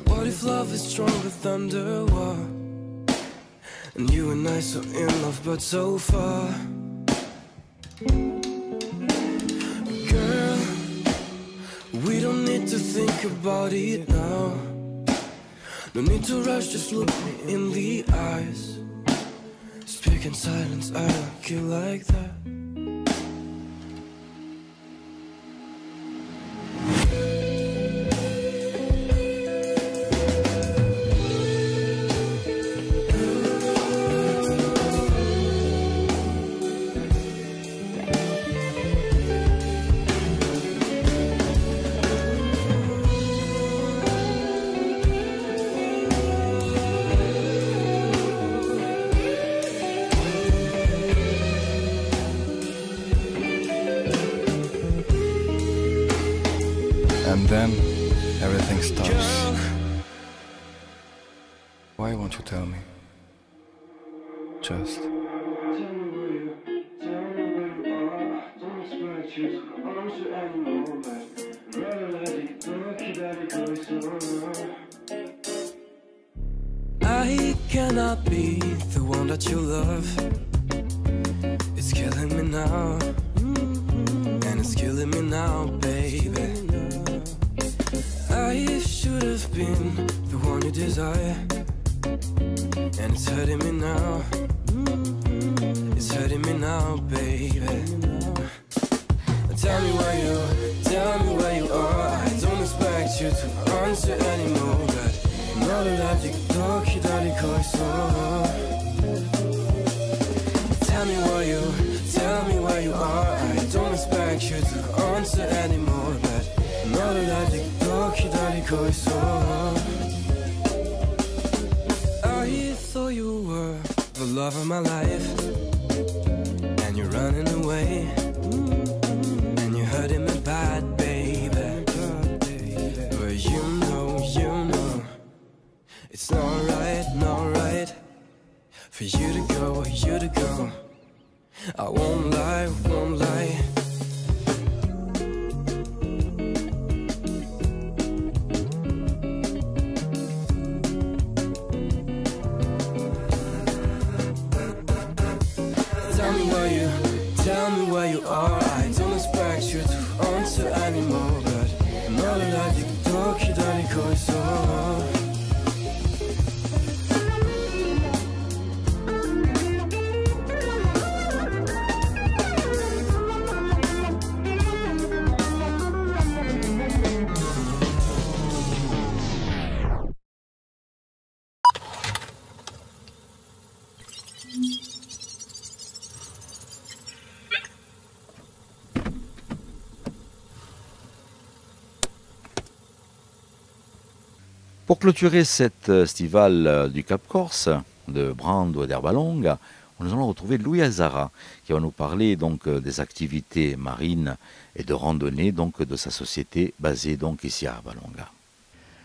What if love is stronger than the war? And you and I so in love but so far. We don't need to think about it now. No need to rush, just look me in the eyes. Speak in silence, I like you like that. And then everything stops. Why won't you tell me? Just. I cannot be the one that you love. It's killing me now. And it's killing me now, baby. I should have been the one you desire. And it's hurting me now. It's hurting me now, baby. Tell me where you are. I don't expect you to answer anymore. But not allowed to talk, you don't Tell me where you are. I don't expect you to answer anymore. But not allowed to talk, you don't I thought you were the love of my life, and you're running away. Hurting me bad, baby. But you know, it's not right for you to go. I won't lie. Tell me where you are. I don't expect you to answer anymore, but I'm not allowed to talk, you don't call so. Pour clôturer cet festival du Cap Corse, de Brando et d'Herbalonga, nous allons retrouver Louis Azzara, qui va nous parler donc des activités marines et de randonnée donc de sa société basée donc ici à Herbalonga.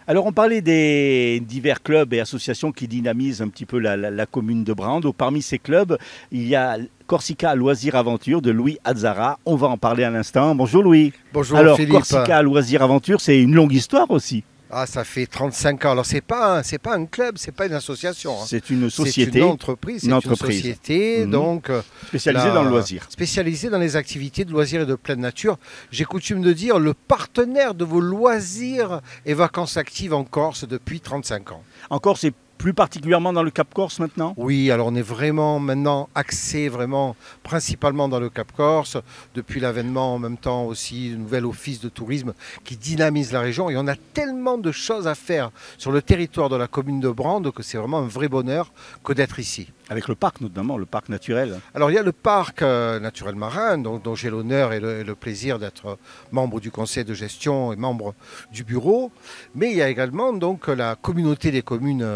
Alors on parlait des divers clubs et associations qui dynamisent un petit peu la commune de Brando. Parmi ces clubs, il y a Corsica Loisirs Aventure de Louis Azzara. On va en parler à l'instant. Bonjour Louis. Bonjour Alors, Philippe. Corsica Loisirs Aventure, c'est une longue histoire aussi. Ah, ça fait 35 ans. Alors, c'est pas un club, c'est pas une association. Hein. C'est une société. C'est une entreprise. Une société, donc spécialisée dans le loisir. Spécialisée dans les activités de loisirs et de pleine nature. J'ai coutume de dire le partenaire de vos loisirs et vacances actives en Corse depuis 35 ans. En Corse et plus particulièrement dans le Cap Corse maintenant? Oui, alors on est vraiment maintenant axé vraiment principalement dans le Cap Corse, depuis l'avènement en même temps aussi du nouvel office de tourisme qui dynamise la région, et on a tellement de choses à faire sur le territoire de la commune de Brande que c'est vraiment un vrai bonheur que d'être ici. Avec le parc notamment, le parc naturel. Alors il y a le parc naturel marin dont j'ai l'honneur et le plaisir d'être membre du conseil de gestion et membre du bureau, mais il y a également donc la communauté des communes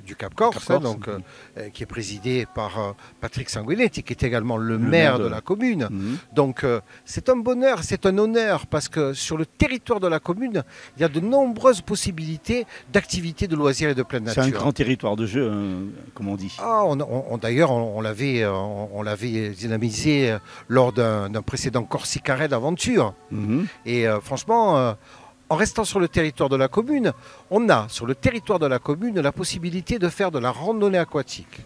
du Cap Corse, qui est présidée par Patrick Sanguinetti, qui est également le maire de la commune. Donc c'est un bonheur, c'est un honneur, parce que sur le territoire de la commune, il y a de nombreuses possibilités d'activités de loisirs et de pleine nature. C'est un grand territoire de jeu, hein, comme on dit. D'ailleurs, on l'avait dynamisé lors d'un précédent Corsica Raid Aventure. Et franchement, en restant sur le territoire de la commune, on a sur le territoire de la commune la possibilité de faire de la randonnée aquatique,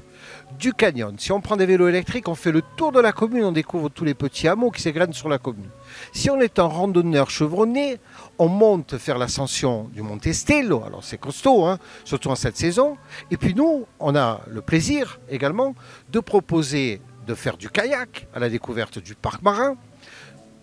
du canyon. Si on prend des vélos électriques, on fait le tour de la commune, on découvre tous les petits hameaux qui s'égrènent sur la commune. Si on est un randonneur chevronné, on monte faire l'ascension du Monte Stello, alors c'est costaud, hein, surtout en cette saison. Et puis nous, on a le plaisir également de proposer de faire du kayak à la découverte du parc marin.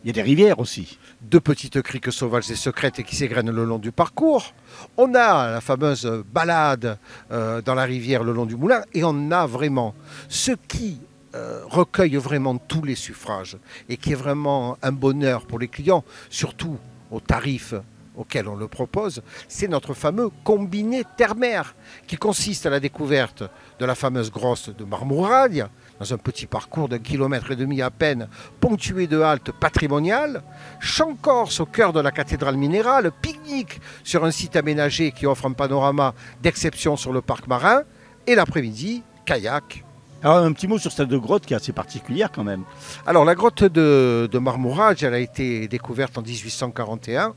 Il y a des rivières aussi. De petites criques sauvages et secrètes qui s'égrènent le long du parcours. On a la fameuse balade dans la rivière le long du moulin. Et on a vraiment ce qui recueille vraiment tous les suffrages et qui est vraiment un bonheur pour les clients, surtout au tarif auquel on le propose, c'est notre fameux combiné terre-mer qui consiste à la découverte de la fameuse grotte de Marmouragne, dans un petit parcours d'1,5 km à peine, ponctué de haltes patrimoniales, chant corse au cœur de la cathédrale minérale, pique-nique sur un site aménagé qui offre un panorama d'exception sur le parc marin, et l'après-midi, kayak. Alors un petit mot sur cette grotte qui est assez particulière quand même. Alors la grotte de Marmouragne, elle a été découverte en 1841.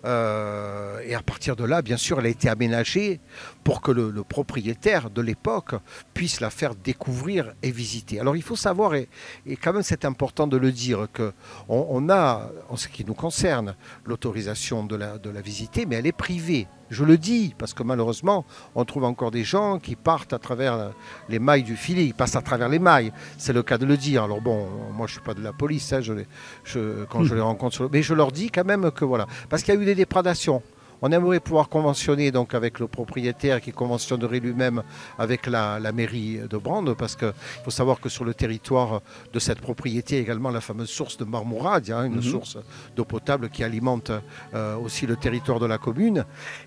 Et à partir de là, bien sûr, elle a été aménagée pour que le propriétaire de l'époque puisse la faire découvrir et visiter. Alors il faut savoir, et quand même c'est important de le dire, qu'on a, en ce qui nous concerne, l'autorisation de la visiter, mais elle est privée. Je le dis parce que malheureusement, on trouve encore des gens qui partent à travers les mailles du filet, ils passent à travers les mailles. C'est le cas de le dire. Alors bon, moi je ne suis pas de la police, hein, quand je les rencontre, mais je leur dis quand même que voilà, parce qu'il y a eu des déprédations. On aimerait pouvoir conventionner donc avec le propriétaire qui conventionnerait lui-même avec la mairie de Brande, parce qu'il faut savoir que sur le territoire de cette propriété, il y a également la fameuse source de Marmouragne, hein, une source d'eau potable qui alimente aussi le territoire de la commune.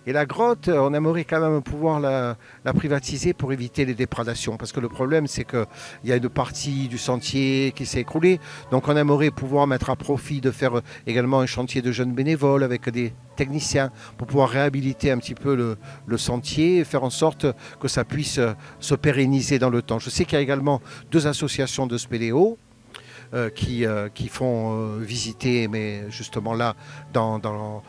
Et la grotte, on aimerait quand même pouvoir la privatiser pour éviter les déprédations, parce que le problème c'est qu'il y a une partie du sentier qui s'est écroulée, donc on aimerait pouvoir mettre à profit de faire également un chantier de jeunes bénévoles avec des techniciens pour pouvoir réhabiliter un petit peu le sentier et faire en sorte que ça puisse se pérenniser dans le temps. Je sais qu'il y a également 2 associations de spéléo qui font visiter, mais justement là, dans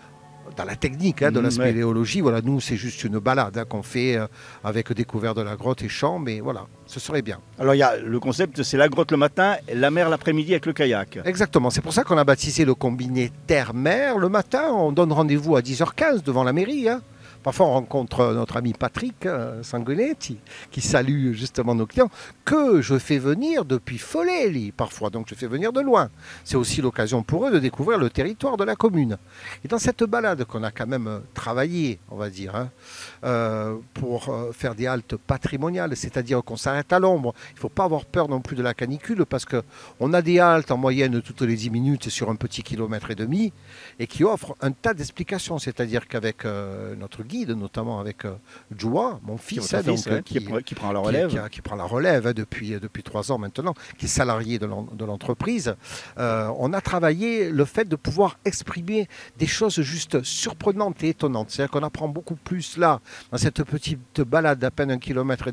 la technique de la spéléologie. Voilà, nous, c'est juste une balade qu'on fait avec découverte de la grotte et chant, mais voilà, ce serait bien. Alors, le concept, c'est la grotte le matin, la mer l'après-midi avec le kayak. Exactement, c'est pour ça qu'on a baptisé le combiné terre-mer. Le matin, on donne rendez-vous à 10h15 devant la mairie. Parfois, on rencontre notre ami Patrick Sanguinetti, qui salue justement nos clients, que je fais venir depuis Folelli, parfois. Donc, je fais venir de loin. C'est aussi l'occasion pour eux de découvrir le territoire de la commune. Et dans cette balade qu'on a quand même travaillé, on va dire, pour faire des haltes patrimoniales, c'est-à-dire qu'on s'arrête à l'ombre. Il ne faut pas avoir peur non plus de la canicule, parce qu'on a des haltes en moyenne toutes les 10 minutes sur un petit 1,5 km, et qui offrent un tas d'explications. C'est-à-dire qu'avec notre guide, notamment avec Joua, mon fils, qui prend la relève, qui prend la relève depuis 3 ans maintenant, qui est salarié de l'entreprise. On a travaillé le fait de pouvoir exprimer des choses juste surprenantes et étonnantes. C'est-à-dire qu'on apprend beaucoup plus là, dans cette petite balade d'à peine 1,5 km,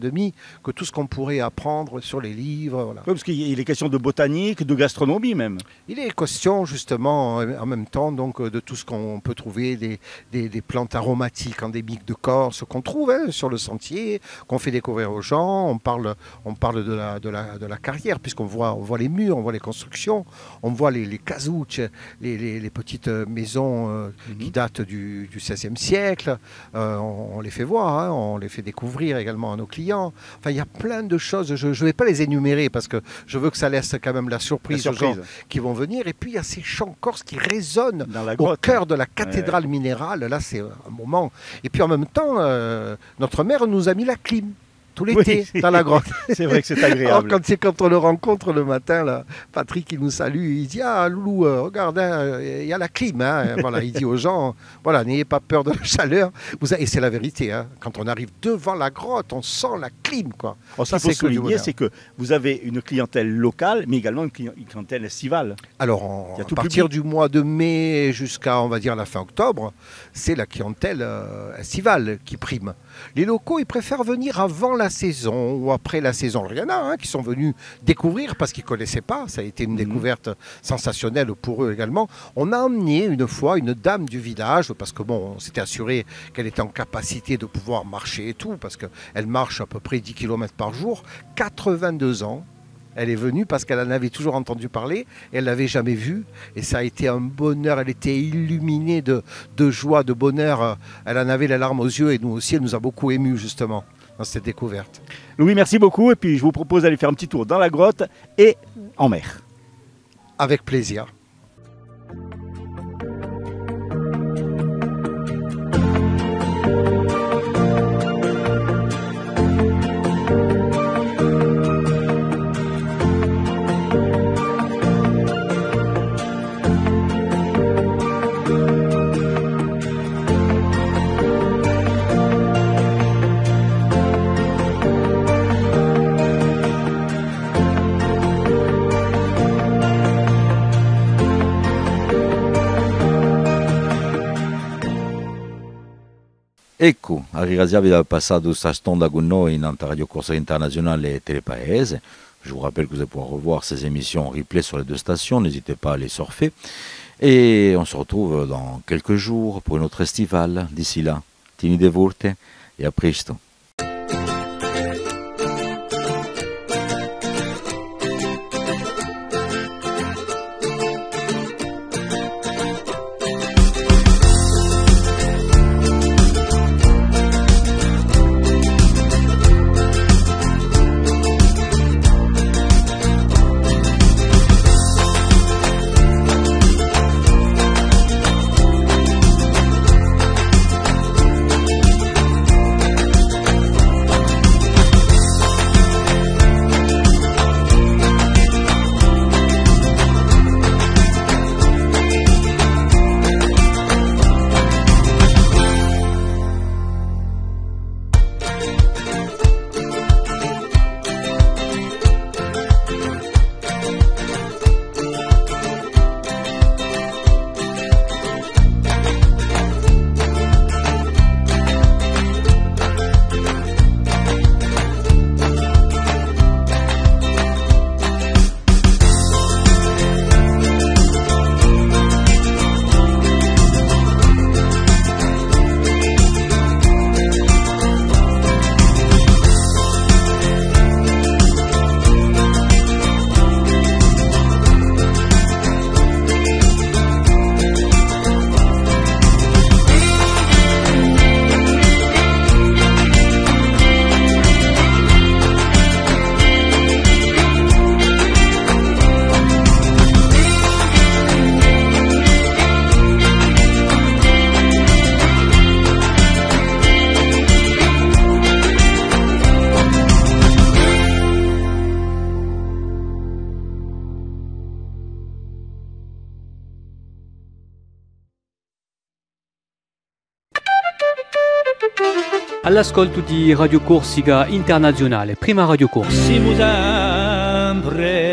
que tout ce qu'on pourrait apprendre sur les livres. Voilà. Oui, parce qu'il est question de botanique, de gastronomie même. Il est question justement en même temps donc, de tout ce qu'on peut trouver, des plantes aromatiques endémiques de Corse qu'on trouve sur le sentier, qu'on fait découvrir aux gens. On parle de la carrière, puisqu'on voit les murs, on voit les constructions, on voit les casouches, les petites maisons qui datent du XVIe siècle. On les fait voir, on les fait découvrir également à nos clients. Enfin, il y a plein de choses. Je ne vais pas les énumérer parce que je veux que ça laisse quand même la surprise aux gens qui vont venir. Et puis, il y a ces chants corses qui résonnent au cœur de la cathédrale minérale. Là, c'est un moment. Et puis, en même temps, notre mère nous a mis la clim tout l'été dans la grotte. C'est vrai que c'est agréable. Alors, quand on le rencontre le matin, là, Patrick, il nous salue, il dit « Ah, Loulou, regarde, il y a la clim. Hein. » Voilà, il dit aux gens, voilà, n'ayez pas peur de la chaleur. Et c'est la vérité. Hein. Quand on arrive devant la grotte, on sent la clim. Quoi. Ce qu'il faut souligner, c'est que vous avez une clientèle locale, mais également une clientèle estivale. Alors, à partir du mois de mai jusqu'à, on va dire, la fin octobre, c'est la clientèle estivale qui prime. Les locaux, ils préfèrent venir avant la saison ou après la saison. Il y en a qui sont venus découvrir parce qu'ils ne connaissaient pas. Ça a été une découverte sensationnelle pour eux également. On a emmené une fois une dame du village parce que bon, on s'était assuré qu'elle était en capacité de pouvoir marcher et tout parce qu'elle marche à peu près 10 km par jour. 82 ans. Elle est venue parce qu'elle en avait toujours entendu parler, et elle ne l'avait jamais vue. Et ça a été un bonheur, elle était illuminée de joie, de bonheur. Elle en avait les larmes aux yeux et nous aussi, elle nous a beaucoup émus justement dans cette découverte. Louis, merci beaucoup. Et puis je vous propose d'aller faire un petit tour dans la grotte et en mer. Avec plaisir. Ecco, vi ha passato sta stonda con noi in Radio Corsa Internazionale e Telepaese. Je vous rappelle que vous allez pouvoir revoir ces émissions en replay sur les deux stations, n'hésitez pas à les surfer. Et on se retrouve dans quelques jours pour un autre festival. D'ici là, tenete forte et à presto. All'ascolto di Radio Corsica Internazionale, prima Radio Corsa. Siamo sempre